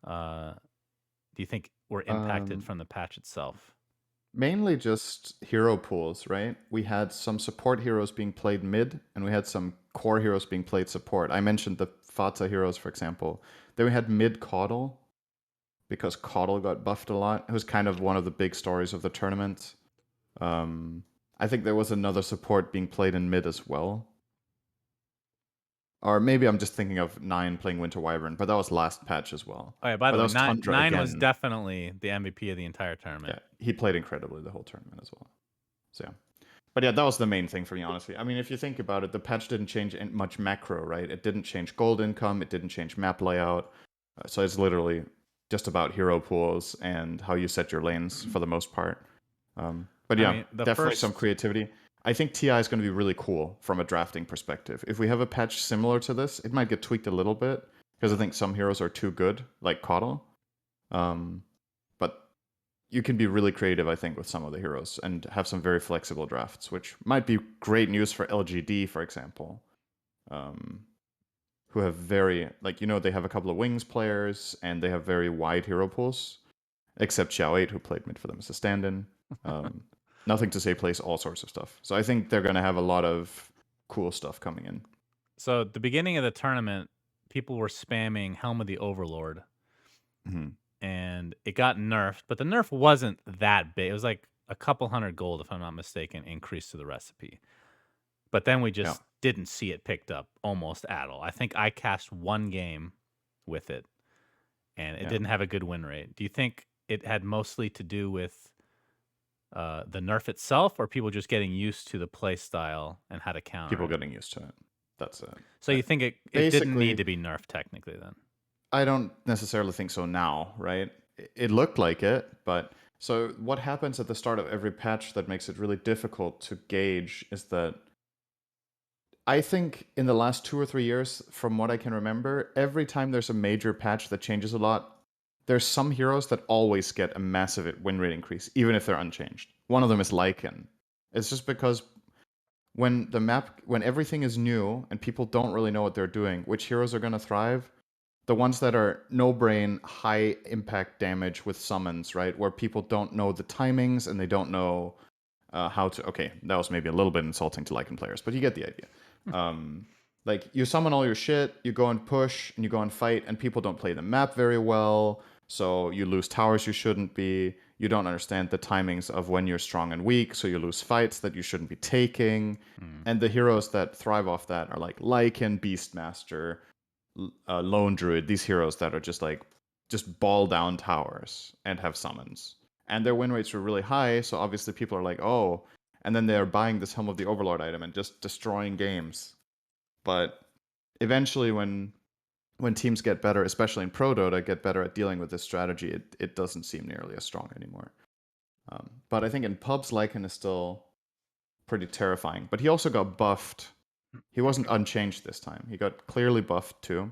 uh, do you think were impacted Um, from the patch itself? Mainly just hero pools, right? We had some support heroes being played mid, and we had some core heroes being played support. I mentioned the Fata heroes, for example. Then we had mid Caudle, because Caudle got buffed a lot. It was kind of one of the big stories of the tournament. Um, I think there was another support being played in mid as well. Or maybe I'm just thinking of Nine playing Winter Wyvern, but that was last patch as well. Oh yeah, by But the that way, was Tundra nine was again. definitely the MVP of the entire tournament. Yeah, he played incredibly the whole tournament as well. So yeah. But yeah, that was the main thing for me, honestly. I mean, if you think about it, the patch didn't change much macro, right? It didn't change gold income, it didn't change map layout. So it's literally just about hero pools and how you set your lanes for the most part. But I yeah, mean, the definitely some first creativity. I think TI is going to be really cool from a drafting perspective. If we have a patch similar to this, it might get tweaked a little bit because I think some heroes are too good, like Coddle. But you can be really creative, I think, with some of the heroes and have some very flexible drafts, which might be great news for LGD, for example, who have very, like, they have a couple of wings players and they have very wide hero pools, except Xiao 8, who played mid for them as a stand-in. Nothing to say plays all sorts of stuff. So I think they're going to have a lot of cool stuff coming in. So at the beginning of the tournament, people were spamming Helm of the Overlord, and it got nerfed, but the nerf wasn't that big. It was like a couple hundred gold, if I'm not mistaken, increase to the recipe. But then we just didn't see it picked up almost at all. I think I cast one game with it, and it didn't have a good win rate. Do you think it had mostly to do with the nerf itself, or people just getting used to the play style and how to counter People it? getting used to it. That's it. So you think it didn't need to be nerfed technically then? I don't necessarily think so now, right? It looked like it, but so what happens at the start of every patch that makes it really difficult to gauge is that I think in the last 2 or 3 years, from what I can remember, every time there's a major patch that changes a lot, there's some heroes that always get a massive win rate increase, even if they're unchanged. One of them is Lycan. It's just because when everything is new and people don't really know what they're doing, which heroes are going to thrive, the ones that are no brain, high impact damage with summons, right? Where people don't know the timings and they don't know how to. Okay, that was maybe a little bit insulting to Lycan players, but you get the idea. Like, you summon all your shit, you go and push, and you go and fight, and people don't play the map very well, so you lose towers you shouldn't be. You don't understand the timings of when you're strong and weak, so you lose fights that you shouldn't be taking. And the heroes that thrive off that are like Lycan, Beastmaster, Lone Druid, these heroes that are just ball down towers and have summons. And their win rates are really high, so obviously people are like, oh, and then they're buying this Helm of the Overlord item and just destroying games. But eventually when teams get better, especially in Pro Dota, get better at dealing with this strategy, it doesn't seem nearly as strong anymore. But I think in pubs, Lycan is still pretty terrifying. But he also got buffed. He wasn't unchanged this time. He got clearly buffed too.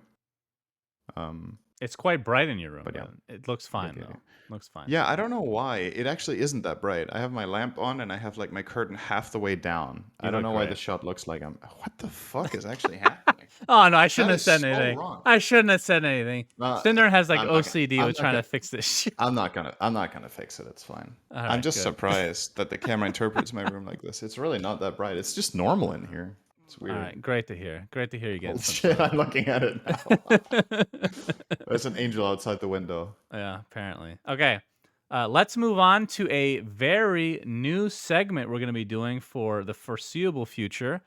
It's quite bright in your room, But yeah, it looks fine though. Looks fine. yeah, I don't know why. It actually isn't that bright. I have my lamp on and I have like my curtain half the way down. I don't look know why the great. shot looks like I'm. What the fuck is actually happening? Oh no, I shouldn't That have is said so anything. wrong. I shouldn't have said anything. Cinder has like OCD with trying to fix this shit. I'm not gonna fix it. It's fine. All I'm right, just good. surprised that the camera interprets my room like this. It's really not that bright. It's just normal in here. It's weird. All right, great to hear. Great to hear you getting Holy some shit! sun. I'm looking at it now. There's an angel outside the window. Yeah, apparently. Okay, let's move on to a very new segment we're going to be doing for the foreseeable future.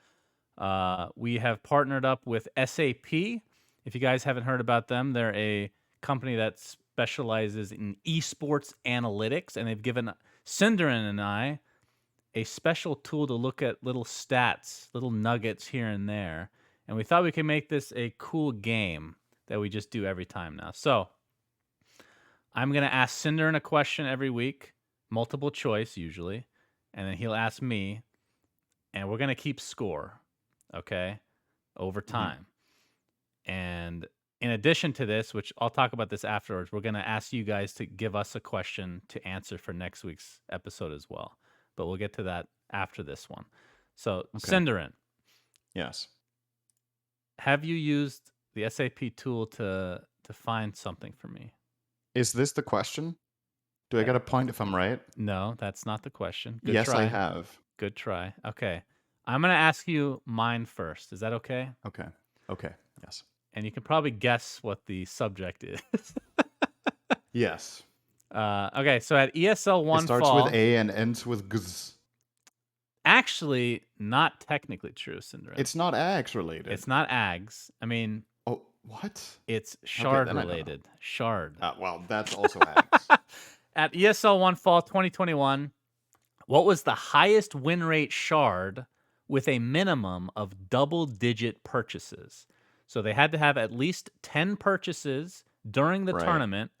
We have partnered up with SAP. If you guys haven't heard about them, they're a company that specializes in esports analytics, and they've given Cinderin and I a special tool to look at little stats, little nuggets here and there. And we thought we could make this a cool game that we just do every time now. So I'm going to ask Cinderin a question every week, multiple choice usually, and then he'll ask me, and we're going to keep score, okay, over time. And in addition to this, which I'll talk about this afterwards, we're going to ask you guys to give us a question to answer for next week's episode as well. But we'll get to that after this one. So, Cinderin. Yes. Have you used the SAP tool to find something for me? Is this the question? Do I get a point if I'm right? No, that's not the question. Good yes, try. I have. Good try. Okay. I'm going to ask you mine first. Is that okay? Okay. Okay. Yes. And you can probably guess what the subject is. Yes. Okay, so at ESL One Fall... It starts with A and ends with Gz. Actually, not technically true, Cinderella. It's not Ags related. It's not Ags. I mean... Oh, what? It's Shard related. Shard. Well, that's also Ags. At ESL One Fall 2021, what was the highest win rate Shard with a minimum of double-digit purchases? So they had to have at least 10 purchases during the Right. tournament,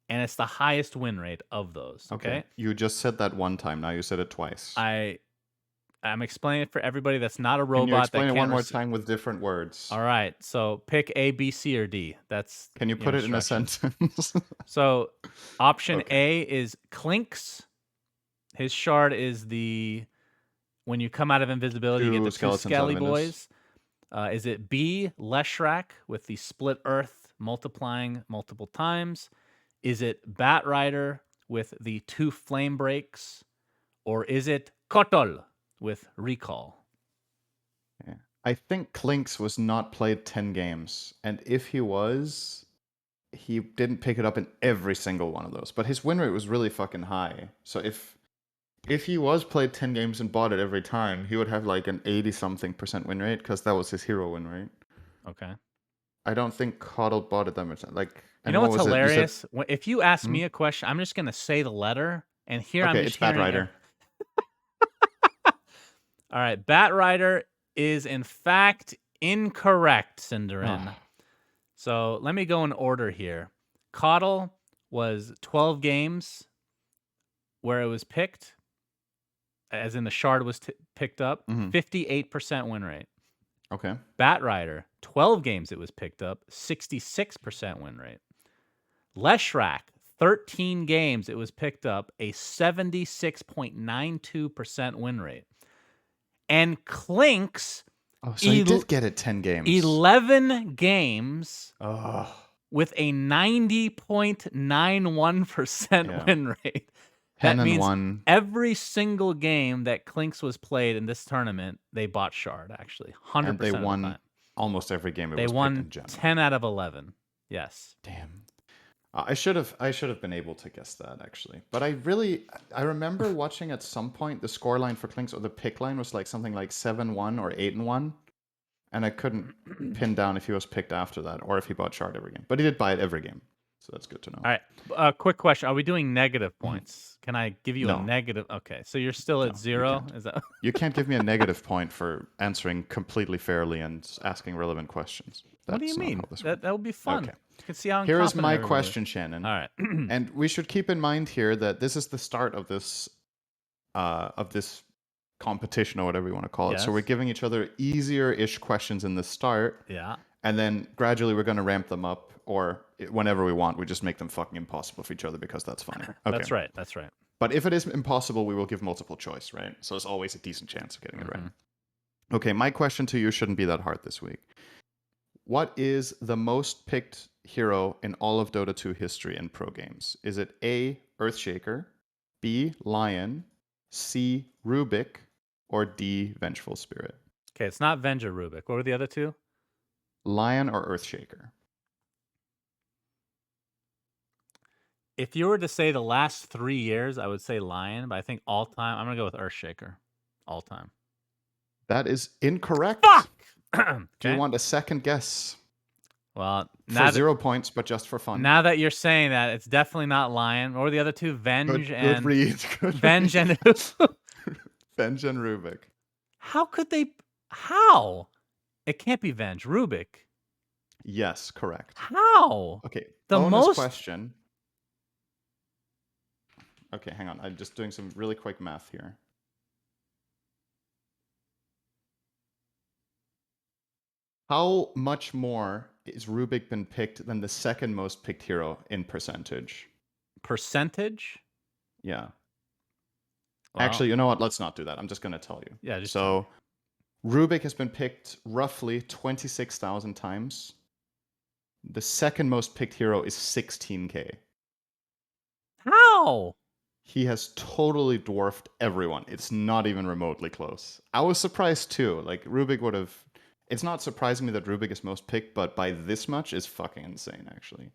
and it's the highest win rate of those. Okay. You just said that one time. Now you said it twice. I'm explaining it for everybody that's not a Can you robot explain that it can't one more time with different words? All right. So pick A, B, C, or D. That's Can you your put it in a instructions. sentence? So option Okay. A is Clinks. His shard is when you come out of invisibility, you get the two skeletons out of Skelly Windows. boys. Is it B, Leshrak with the split earth multiplying multiple times? Is it Bat Rider with the 2 flame breaks? Or is it Kotol with recall? Yeah. I think Clinks was not played 10 games. And if he was, he didn't pick it up in every single one of those. But his win rate was really fucking high. So if he was played 10 games and bought it every time, he would have like an 80-something% win rate because that was his hero win rate. Okay. I don't think Coddle bought it that much. Like, You know what what's was hilarious? it? If you ask Hmm? me a question, I'm just going to say the letter. And here I'm Okay, just it's Bat hearing Rider. All right. Bat Rider is, in fact, incorrect, Cinderin. Oh. So let me go in order here. Coddle was 12 games where it was picked, as in the shard was picked up, 58% win rate. Okay. Bat Rider, 12 games it was picked up, 66% win rate. Leshrak, 13 games it was picked up, a 76.92% win rate. And Clinks, Oh, so he did get it 10 games. 11 games Oh. with a 90.91% win rate. That means every single game that Clinks was played in this tournament, they bought Shard, actually. 100% and they of won the time. almost every game it They was won picked in general. 10 out of 11. Yes. Damn. I should have been able to guess that, actually. But I remember watching at some point the scoreline for Clinks, or the pick line was like something like 7-1 or 8-1. And I couldn't pin down if he was picked after that or if he bought Shard every game. But he did buy it every game. So that's good to know. All right. Quick question. Are we doing negative points? Can I give you a negative? Okay. So you're still at 0? Is that You can't give me a negative point for answering completely fairly and asking relevant questions. What do you mean? That would be fun. Okay. You can see how Here is incompetent my everybody question, Shannon. All right. And we should keep in mind here that this is the start of this competition, or whatever you want to call it. So we're giving each other easier-ish questions in the start. Yeah. And then gradually we're going to ramp them up, or whenever we want, we just make them fucking impossible for each other because that's funny. Okay. That's right. But if it is impossible, we will give multiple choice, right? So there's always a decent chance of getting it right. Okay, my question to you shouldn't be that hard this week. What is the most picked hero in all of Dota 2 history in pro games? Is it A, Earthshaker, B, Lion, C, Rubik, or D, Vengeful Spirit? Okay, it's not Venge or Rubik. What were the other two? Lion or Earthshaker? If you were to say the last 3 years, I would say Lion, but I think all time, I'm going to go with Earthshaker. All time. That is incorrect. Fuck! Do you want a second guess? Well, for 0 points, but just for fun. Now that you're saying that, it's definitely not Lion. What were the other two? Venge and... Good read. Venge and... Venge and Rubik. How could they... How? It can't be Venge. Rubik. Yes, correct. How? Okay, the bonus question. Okay, hang on. I'm just doing some really quick math here. How much more is Rubik been picked than the second most picked hero in percentage? Percentage? Yeah. Well, actually, you know what? Let's not do that. I'm just going to tell you. Yeah, just so Rubik has been picked roughly 26,000 times. The second most picked hero is 16K. How? He has totally dwarfed everyone. It's not even remotely close. I was surprised too. Like, Rubik would have... It's not surprising me that Rubik is most picked, but by this much is fucking insane, actually.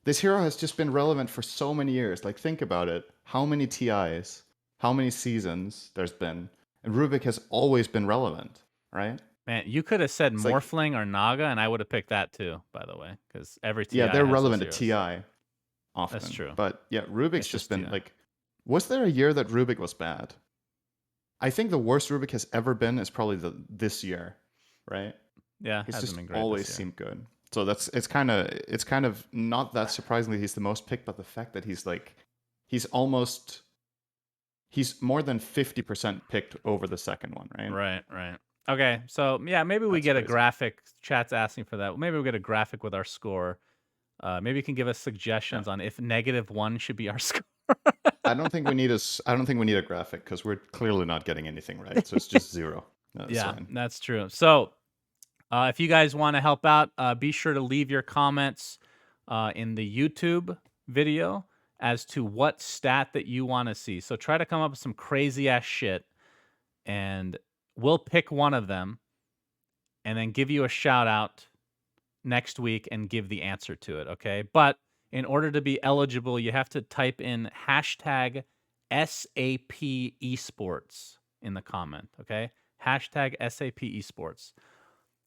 This hero has just been relevant for so many years. Like, think about it. How many TIs, how many seasons there's been, and Rubik has always been relevant, right? Man, you could have said Morphling or Naga, and I would have picked that too, by the way, because every TI they're has relevant those to TI often. That's true. But yeah, Rubik's just been TI. like... Was there a year that Rubik was bad? I think the worst Rubik has ever been is probably this year, right? Yeah, it's hasn't just been great always this year. seemed good. So it's kind of not that surprisingly he's the most picked, but the fact that he's more than 50% picked over the second one, right? Right, right. Okay, so yeah, maybe we That's get a crazy. graphic. Chat's asking for that. Maybe we get a graphic with our score. Maybe you can give us Yeah. suggestions on if -1 should be our score. I don't think we need a graphic because we're clearly not getting anything right. So it's just zero. That's Yeah, fine. that's true. So if you guys want to help out, be sure to leave your comments in the YouTube video as to what stat that you want to see. So try to come up with some crazy ass shit, and we'll pick one of them and then give you a shout out next week and give the answer to it. Okay. But in order to be eligible, you have to type in hashtag SAP Esports in the comment. Okay. Hashtag SAP Esports.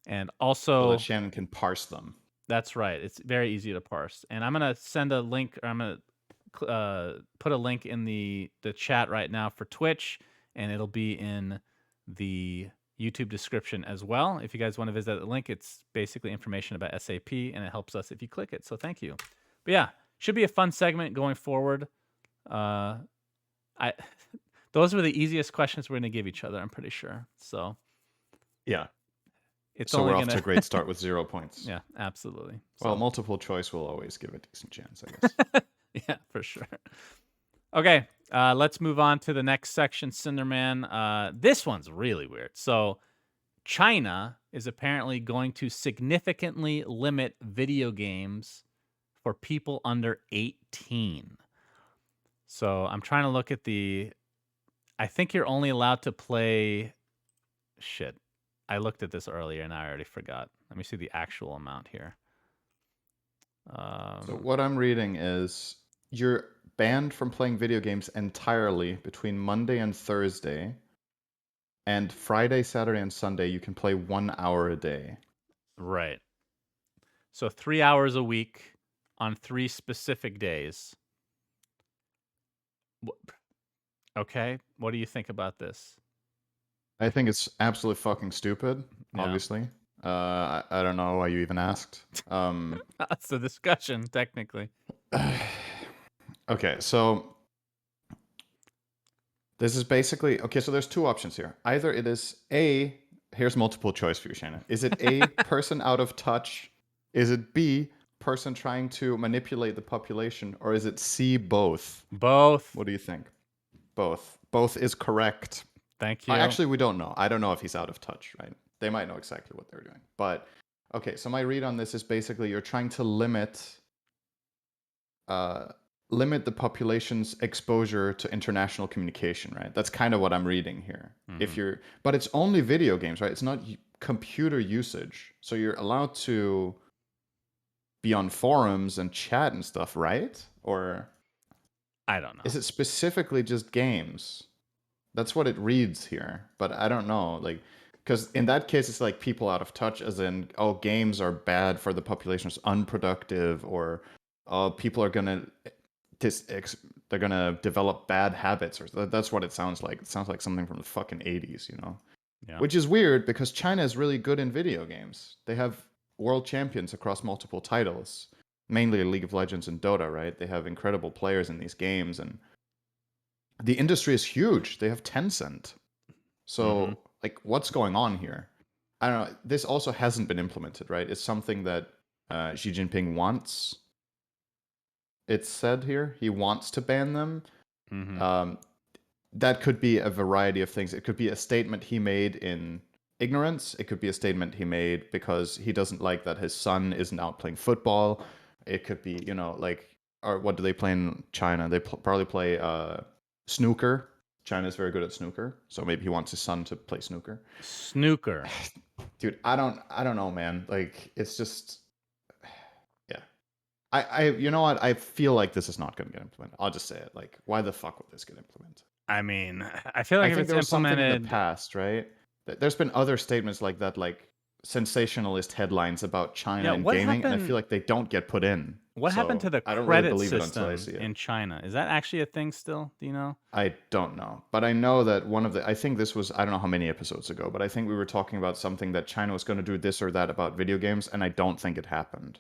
And So that also, Shannon can parse them. that's right. It's very easy to parse. And I'm gonna send a link, or I'm gonna put a link in the chat right now for Twitch, and it'll be in the YouTube description as well. If you guys want to visit the link, it's basically information about SAP, and it helps us if you click it. So thank you. But yeah, should be a fun segment going forward. I those were the easiest questions we're gonna give each other. I'm pretty sure. So Yeah. it's So we're only off to a gonna great start with 0 points. yeah, absolutely. Well, So multiple choice will always give a decent chance, I guess. yeah, for sure. Okay, let's move on to the next section, Cinderman. This one's really weird. So, China is apparently going to significantly limit video games for people under 18. So, I'm trying to look at the. I think you're only allowed to play. Shit. I looked at this earlier and I already forgot. Let me see the actual amount here. So what I'm reading is you're banned from playing video games entirely between Monday and Thursday, and Friday, Saturday, and Sunday you can play 1 hour a day. Right. So 3 hours a week on 3 specific days. Okay, what do you think about this? I think it's absolutely fucking stupid, Yeah. obviously. I don't know why you even asked. That's the discussion, technically. Okay, so this is basically okay. So there's two options here. Either it is A, here's multiple choice for you, Shannon. Is it A, person out of touch? Is it B, person trying to manipulate the population? Or is it C, both? Both. What do you think? Both. Both is correct. Thank you. Actually, we don't know. I don't know if he's out of touch, right? They might know exactly what they're doing. But okay, so my read on this is basically you're trying to limit the population's exposure to international communication, right? That's kind of what I'm reading here. But it's only video games, right? It's not computer usage. So you're allowed to be on forums and chat and stuff, right? Or I don't know. is it specifically just games? That's what it reads here, but I don't know, like, because in that case it's like people out of touch, as in, oh, games are bad for the population, it's unproductive, or oh, people are gonna they're gonna develop bad habits, or that's what it sounds like. It sounds like something from the fucking 80s, you know? Yeah. Which is weird because China is really good in video games. They have world champions across multiple titles, mainly League of Legends and Dota, right? They have incredible players in these games, and the industry is huge. They have Tencent. So, like, what's going on here? I don't know. This also hasn't been implemented, right? It's something that Xi Jinping wants. It's said here he wants to ban them. That could be a variety of things. It could be a statement he made in ignorance. It could be a statement he made because he doesn't like that his son isn't out playing football. It could be, like, or what do they play in China? They probably play snooker. China is very good at snooker, so maybe he wants his son to play snooker. Snooker. Dude, I don't know, man. Like, it's just, yeah. You know what? I feel like this is not going to get implemented. I'll just say it. Like, why the fuck would this get implemented? I mean, I feel like I if think it's there was something in implemented, the past, right? There's been other statements like that, like sensationalist headlines about China yeah. and What gaming, and I feel happened? like they don't get put in. What happened So to the I don't really credit believe it until I system see it. in China? Is that actually a thing still? Do you know? I don't know, but I know that I think this was, I don't know how many episodes ago, but I think we were talking about something that China was going to do this or that about video games, and I don't think it happened.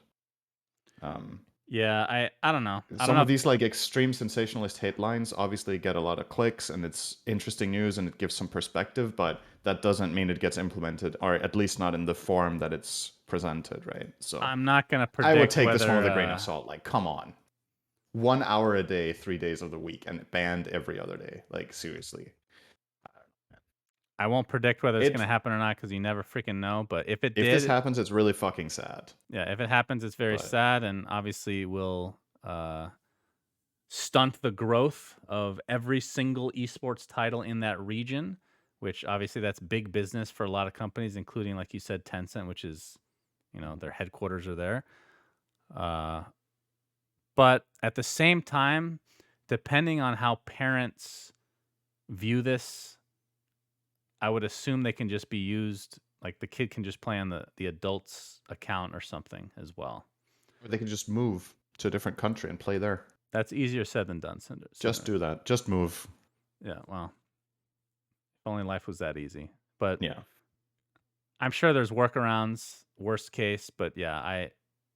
Um, Yeah, I don't know. I don't some know of if these like extreme sensationalist headlines obviously get a lot of clicks, and it's interesting news and it gives some perspective, but that doesn't mean it gets implemented, or at least not in the form that it's presented, right? So I'm not gonna I would predict take this one whether with a grain of salt. Like, come on. 1 hour a day, 3 days of the week, and banned every other day. Like, seriously. I won't predict whether it's It gonna happen or not because you never freaking know. But if it If this did, happens, it's really fucking sad. yeah, if it happens, it's very But sad and obviously will stunt the growth of every single esports title in that region, which obviously that's big business for a lot of companies, including, like you said, Tencent, which is, their headquarters are there. Uh, but at the same time, depending on how parents view this, I would assume they can just be used, like the kid can just play on the adult's account or something as well. or they could just move to a different country and play there. That's easier said than done, Just do that. Just move. Yeah, well, if only life was that easy. But Yeah. I'm sure there's workarounds, worst case, but yeah,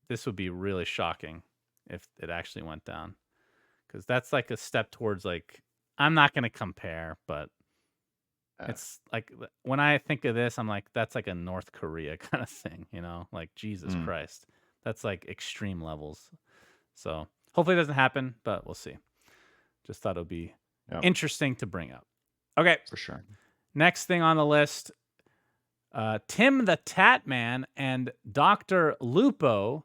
this would be really shocking if it actually went down. Because that's like a step towards, like, I'm not gonna compare, but it's like when I think of this, I'm like, that's like a North Korea kind of thing, Like, Jesus Mm. Christ. That's like extreme levels. So hopefully it doesn't happen, but we'll see. Just thought it would be Yeah, interesting to bring up. Okay. for sure. Next thing on the list, TimtheTatman and DrLupo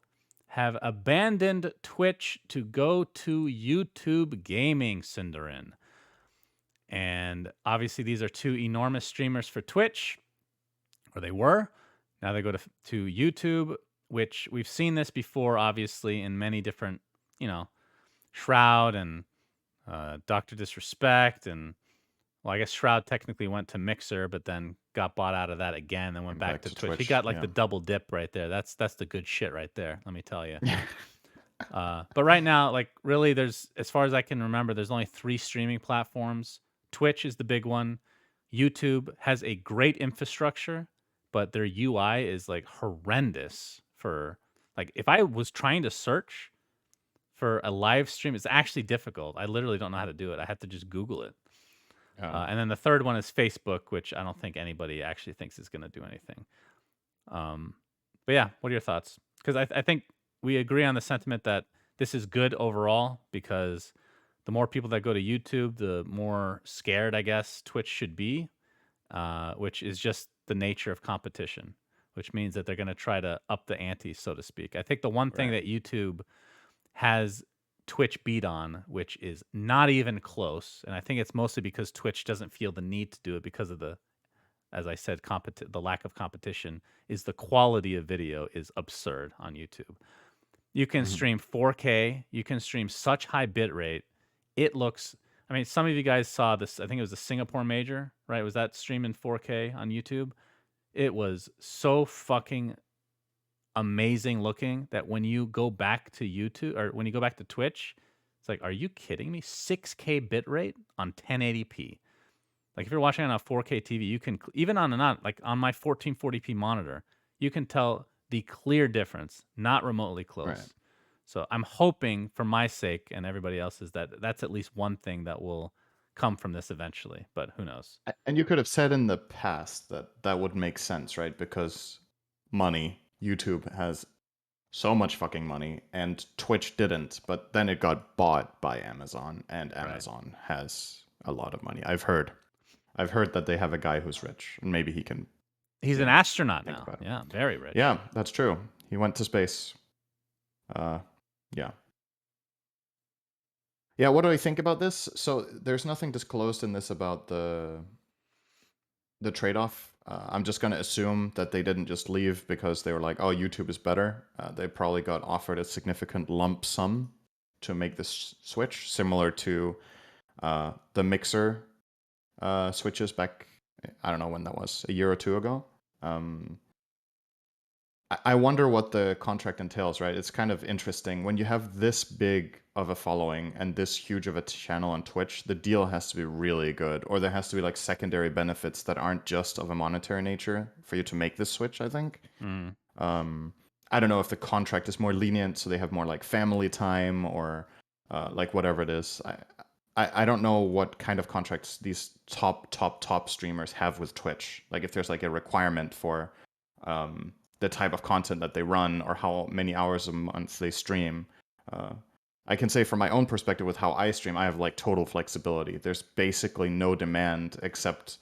have abandoned Twitch to go to YouTube Gaming, Cinderin. And obviously, these are two enormous streamers for Twitch, or they were. Now they go to YouTube, which we've seen this before, obviously, in many different, Shroud and Dr. Disrespect. And, well, I guess Shroud technically went to Mixer, but then got bought out of that again and went Came back back to to Twitch. He Twitch, got like yeah. the double dip right there. That's the good shit right there, let me tell you. But right now, like, really, as far as I can remember, there's only 3 streaming platforms. Twitch is the big one. YouTube has a great infrastructure, but their UI is like horrendous for, like, if I was trying to search for a live stream, it's actually difficult. I literally don't know how to do it. I have to just Google it. Yeah. And then the third one is Facebook, which I don't think anybody actually thinks is going to do anything. But yeah, what are your thoughts? Because I think we agree on the sentiment that this is good overall, because the more people that go to YouTube, the more scared, I guess, Twitch should be, which is just the nature of competition, which means that they're going to try to up the ante, so to speak. I think the one thing Right. that YouTube has Twitch beat on, which is not even close, and I think it's mostly because Twitch doesn't feel the need to do it because of the, as I said, the lack of competition, is the quality of video is absurd on YouTube. You can Mhm. stream 4K. You can stream such high bit rate. It looks. I mean, some of you guys saw this. I think it was the Singapore Major, right? Was that streaming 4K on YouTube? It was so fucking amazing looking that when you go back to YouTube, or when you go back to Twitch, it's like, are you kidding me? 6K bit rate on 1080p. Like, if you're watching on a 4K TV, you can, even on like on my 1440p monitor, you can tell the clear difference, not remotely close. Right. So I'm hoping, for my sake and everybody else's, that that's at least one thing that will come from this eventually. But who knows? And you could have said in the past that that would make sense, right? Because money, YouTube has so much fucking money, and Twitch didn't. But then it got bought by Amazon, and Right. Amazon has a lot of money. I've heard that they have a guy who's rich, and maybe he can. He's an Yeah, astronaut think now. about it. Yeah, very rich. Yeah, that's true. He went to space. Yeah. Yeah, what do I think about this? So there's nothing disclosed in this about the trade-off. I'm just going to assume that they didn't just leave because they were like, oh, YouTube is better. They probably got offered a significant lump sum to make this switch, similar to the Mixer switches back, I don't know when that was, a year or two ago. I wonder what the contract entails, right? It's kind of interesting. When you have this big of a following and this huge of a channel on Twitch, the deal has to be really good, or there has to be like secondary benefits that aren't just of a monetary nature for you to make this switch, I think. Mm. Um, I don't know if the contract is more lenient, so they have more like family time or like whatever it is. I don't know what kind of contracts these top streamers have with Twitch. Like if there's like a requirement for the type of content that they run or how many hours a month they stream. Uh, I can say from my own perspective with how I stream, I have like total flexibility. There's basically no demand except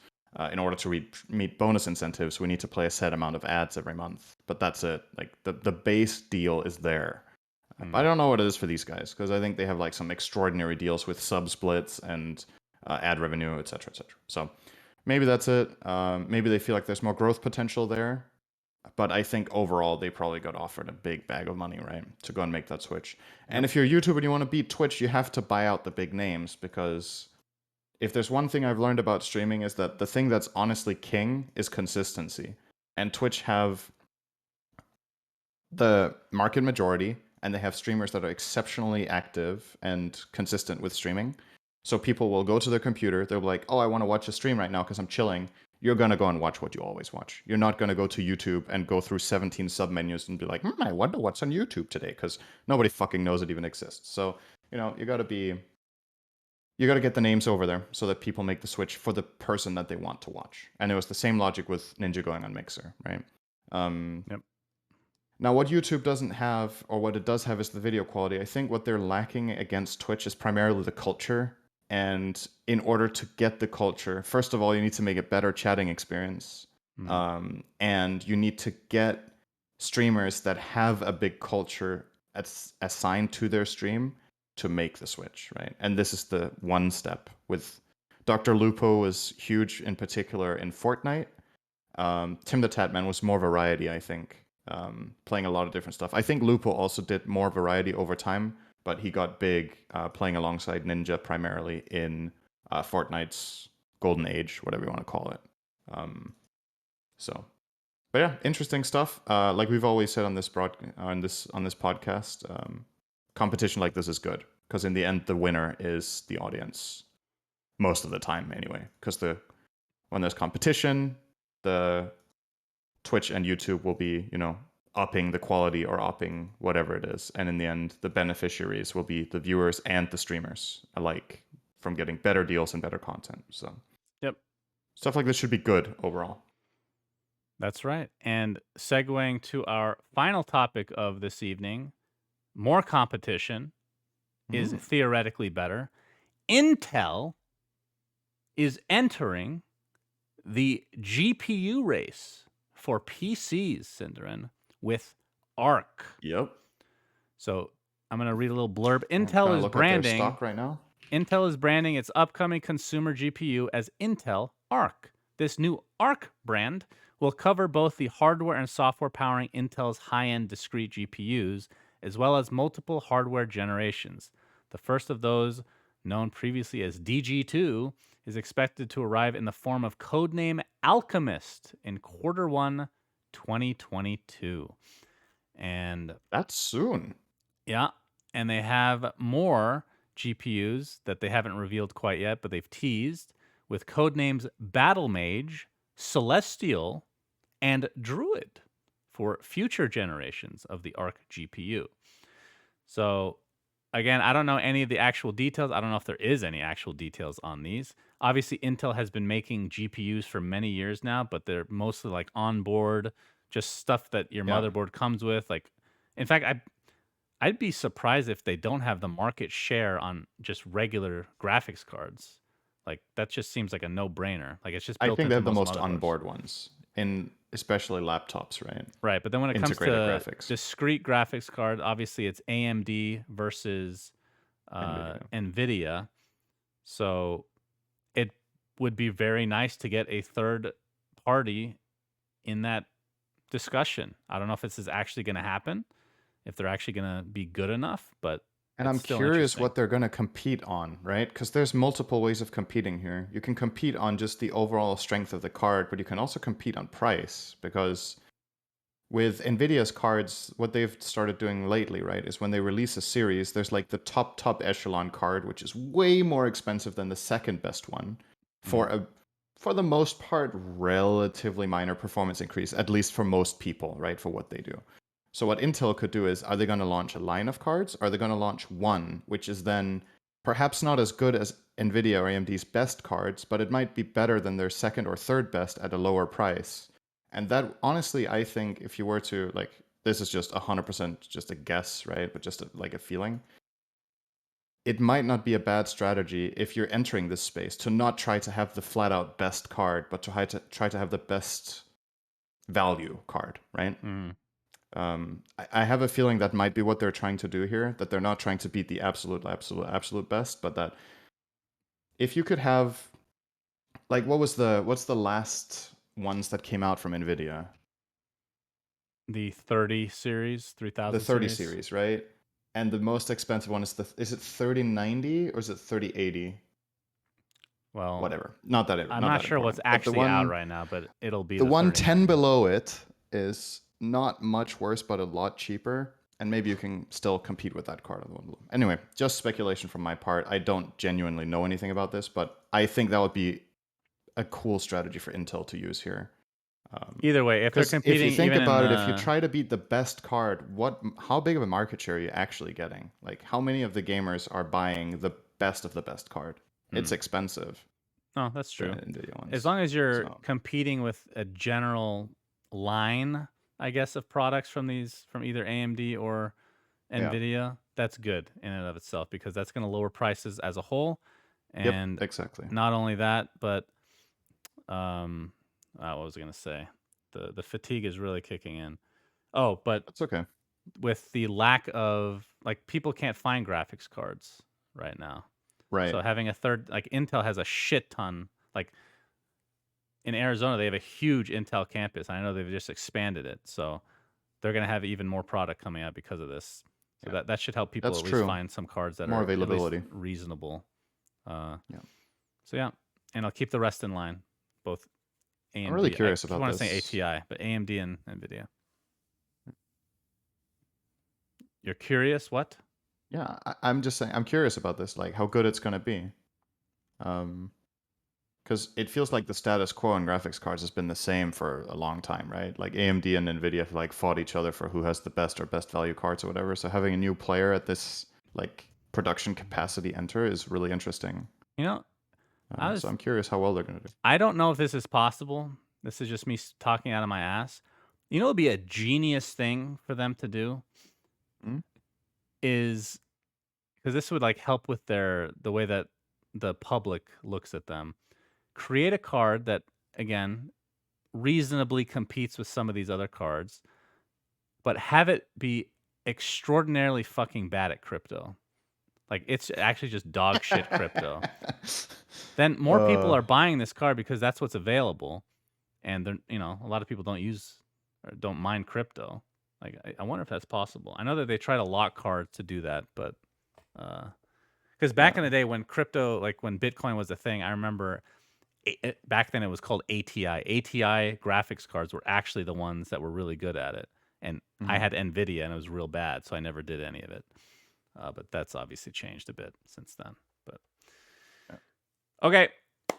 in order to meet bonus incentives, we need to play a set amount of ads every month. But that's it. Like the base deal is there. I don't know what it is for these guys because I think they have like some extraordinary deals with sub splits and ad revenue, etc., etc. So maybe that's it. Maybe they feel like there's more growth potential there. But I think overall they probably got offered a big bag of money, right, to go and make that switch. And if you're a YouTuber and you want to beat Twitch, you have to buy out the big names because if there's one thing I've learned about streaming is that the thing that's honestly king is consistency. And Twitch have the market majority and they have streamers that are exceptionally active and consistent with streaming. So people will go to their computer, they'll be like, "Oh, I want to watch a stream right now because I'm chilling." You're going to go and watch what you always watch. You're not going to go to YouTube and go through 17 submenus and be like, I wonder what's on YouTube today, because nobody fucking knows it even exists. So, you got to get the names over there so that people make the switch for the person that they want to watch. And it was the same logic with Ninja going on Mixer, right? Yep. Now, what YouTube doesn't have, or what it does have, is the video quality. I think what they're lacking against Twitch is primarily the culture. And in order to get the culture, first of all, you need to make a better chatting experience. And you need to get streamers that have a big culture assigned to their stream to make the switch, right? And this is the one step. With DrLupo was huge in particular in Fortnite. TimtheTatman was more variety, I think, playing a lot of different stuff. I think Lupo also did more variety over time, but he got big playing alongside Ninja primarily in Fortnite's golden age, whatever you want to call it. But yeah, interesting stuff. Like we've always said on this podcast, competition like this is good because in the end, the winner is the audience most of the time, anyway. Because when there's competition, the Twitch and YouTube will be, upping the quality or upping whatever it is. And in the end, the beneficiaries will be the viewers and the streamers alike from getting better deals and better content. So, Yep. Stuff like this should be good overall. That's right. And segueing to our final topic of this evening, more competition is theoretically better. Intel is entering the GPU race for PCs, Synderin, with Arc. Yep. So I'm going to read a little blurb. Intel is branding stock right now. Intel is branding its upcoming consumer GPU as Intel Arc. This new Arc brand will cover both the hardware and software powering Intel's high-end discrete GPUs, as well as multiple hardware generations. The first of those, known previously as DG2, is expected to arrive in the form of codename Alchemist in Q1 2022. And that's soon. Yeah, and they have more GPUs that they haven't revealed quite yet, but they've teased with codenames Battle Mage, Celestial, and Druid for future generations of the Arc GPU. So, again, I don't know any of the actual details. I don't know if there is any actual details on these. Obviously, Intel has been making GPUs for many years now, but they're mostly like onboard, just stuff that your motherboard comes with. Like, in fact, I'd be surprised if they don't have the market share on just regular graphics cards. Like that just seems like a no-brainer. Like it's just built I think into they have the most motherboards. onboard ones in especially laptops, right? Right, but then when it comes to graphics. discrete graphics card, obviously it's AMD versus NVIDIA. So it would be very nice to get a third party in that discussion. I don't know if this is actually going to happen, if they're actually going to be good enough, but and I'm curious what they're going to compete on, right? Because there's multiple ways of competing here. You can compete on just the overall strength of the card, but you can also compete on price because with NVIDIA's cards, what they've started doing lately, right, is when they release a series, there's like the top echelon card, which is way more expensive than the second best one, for the most part, relatively minor performance increase, at least for most people, right, for what they do. So what Intel could do is, are they going to launch a line of cards? Are they going to launch one, which is then perhaps not as good as NVIDIA or AMD's best cards, but it might be better than their second or third best at a lower price. And that, honestly, I think if you were to, like, this is just 100% just a guess, right? But just like a feeling. It might not be a bad strategy if you're entering this space to not try to have the flat out best card, but to try to have the best value card, right? I have a feeling that might be what they're trying to do here, that they're not trying to beat the absolute best, but that if you could have, like, what's the last ones that came out from NVIDIA? The 30 series, 3000 The 30 series, right? And the most expensive one is it 3090 or is it 3080? Well, whatever. Not that I'm not sure what's actually out right now, but it'll be the 110 3090. below it is not much worse, but a lot cheaper. And maybe you can still compete with that card on the one below. Anyway, just speculation from my part. I don't genuinely know anything about this, but I think that would be a cool strategy for Intel to use here. Either way, if they're competing, if you think even about it, if you try to beat the best card, how big of a market share are you actually getting? Like, how many of the gamers are buying the best of the best card? It's expensive. Oh, that's true. NVIDIA ones. As long as you're competing with a general line, I guess, of products from either AMD or NVIDIA, that's good in and of itself, because that's going to lower prices as a whole. And exactly. Not only that, but what was I going to say? The fatigue is really kicking in. Oh, but that's okay. With the lack of, like, people can't find graphics cards right now. Right. So having a third, like, Intel has a shit ton. Like, in Arizona, they have a huge Intel campus. I know they've just expanded it, so they're going to have even more product coming out because of this. So that should help people least find some cards that more are availability. At least reasonable. So yeah, and I'll keep the rest in line. Both AMD. I'm really curious about this. I want to say ATI, but AMD and NVIDIA. You're curious? What? Yeah, I'm just saying, I'm curious about this, like how good it's going to be. Because it feels like the status quo on graphics cards has been the same for a long time, right? Like AMD and NVIDIA have like fought each other for who has the best or best value cards or whatever. So having a new player at this like production capacity enter is really interesting. You know, so I'm curious how well they're going to do. I don't know if this is possible. This is just me talking out of my ass. You know, it'd be a genius thing for them to do. Is because this would like help with the way that the public looks at them. Create a card that, again, reasonably competes with some of these other cards, but have it be extraordinarily fucking bad at crypto. Like, it's actually just dog shit crypto. Then more people are buying this card because that's what's available, and they're, a lot of people don't use or don't mind crypto. Like, I wonder if that's possible. I know that they try to lock cards to do that, but because back in the day when crypto, like when Bitcoin was a thing, I remember back then it was called ATI. ATI graphics cards were actually the ones that were really good at it, and I had NVIDIA and it was real bad, so I never did any of it. But that's obviously changed a bit since then. But okay.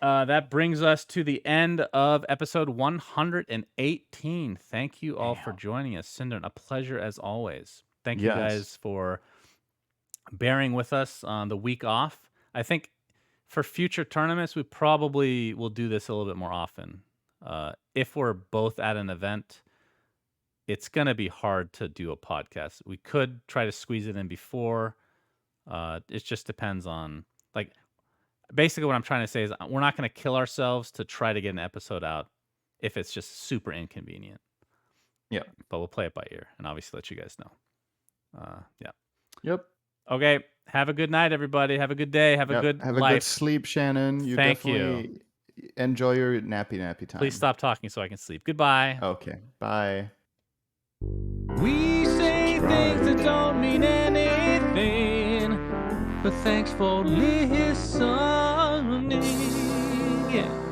That brings us to the end of episode 118. Thank you all for joining us. Cinder, a pleasure as always. Thank you guys for bearing with us on the week off. I think for future tournaments, we probably will do this a little bit more often. If we're both at an event, it's going to be hard to do a podcast. We could try to squeeze it in before. It just depends on, like, basically what I'm trying to say is we're not going to kill ourselves to try to get an episode out if it's just super inconvenient. Yeah. But we'll play it by ear and obviously let you guys know. Yeah. Yep. Okay. Have a good night, everybody. Have a good day. Have a good sleep, Shannon. Thank you. Enjoy your nappy time. Please stop talking so I can sleep. Goodbye. Okay. Bye. We say things that don't mean anything, but thanks for listening. Yeah.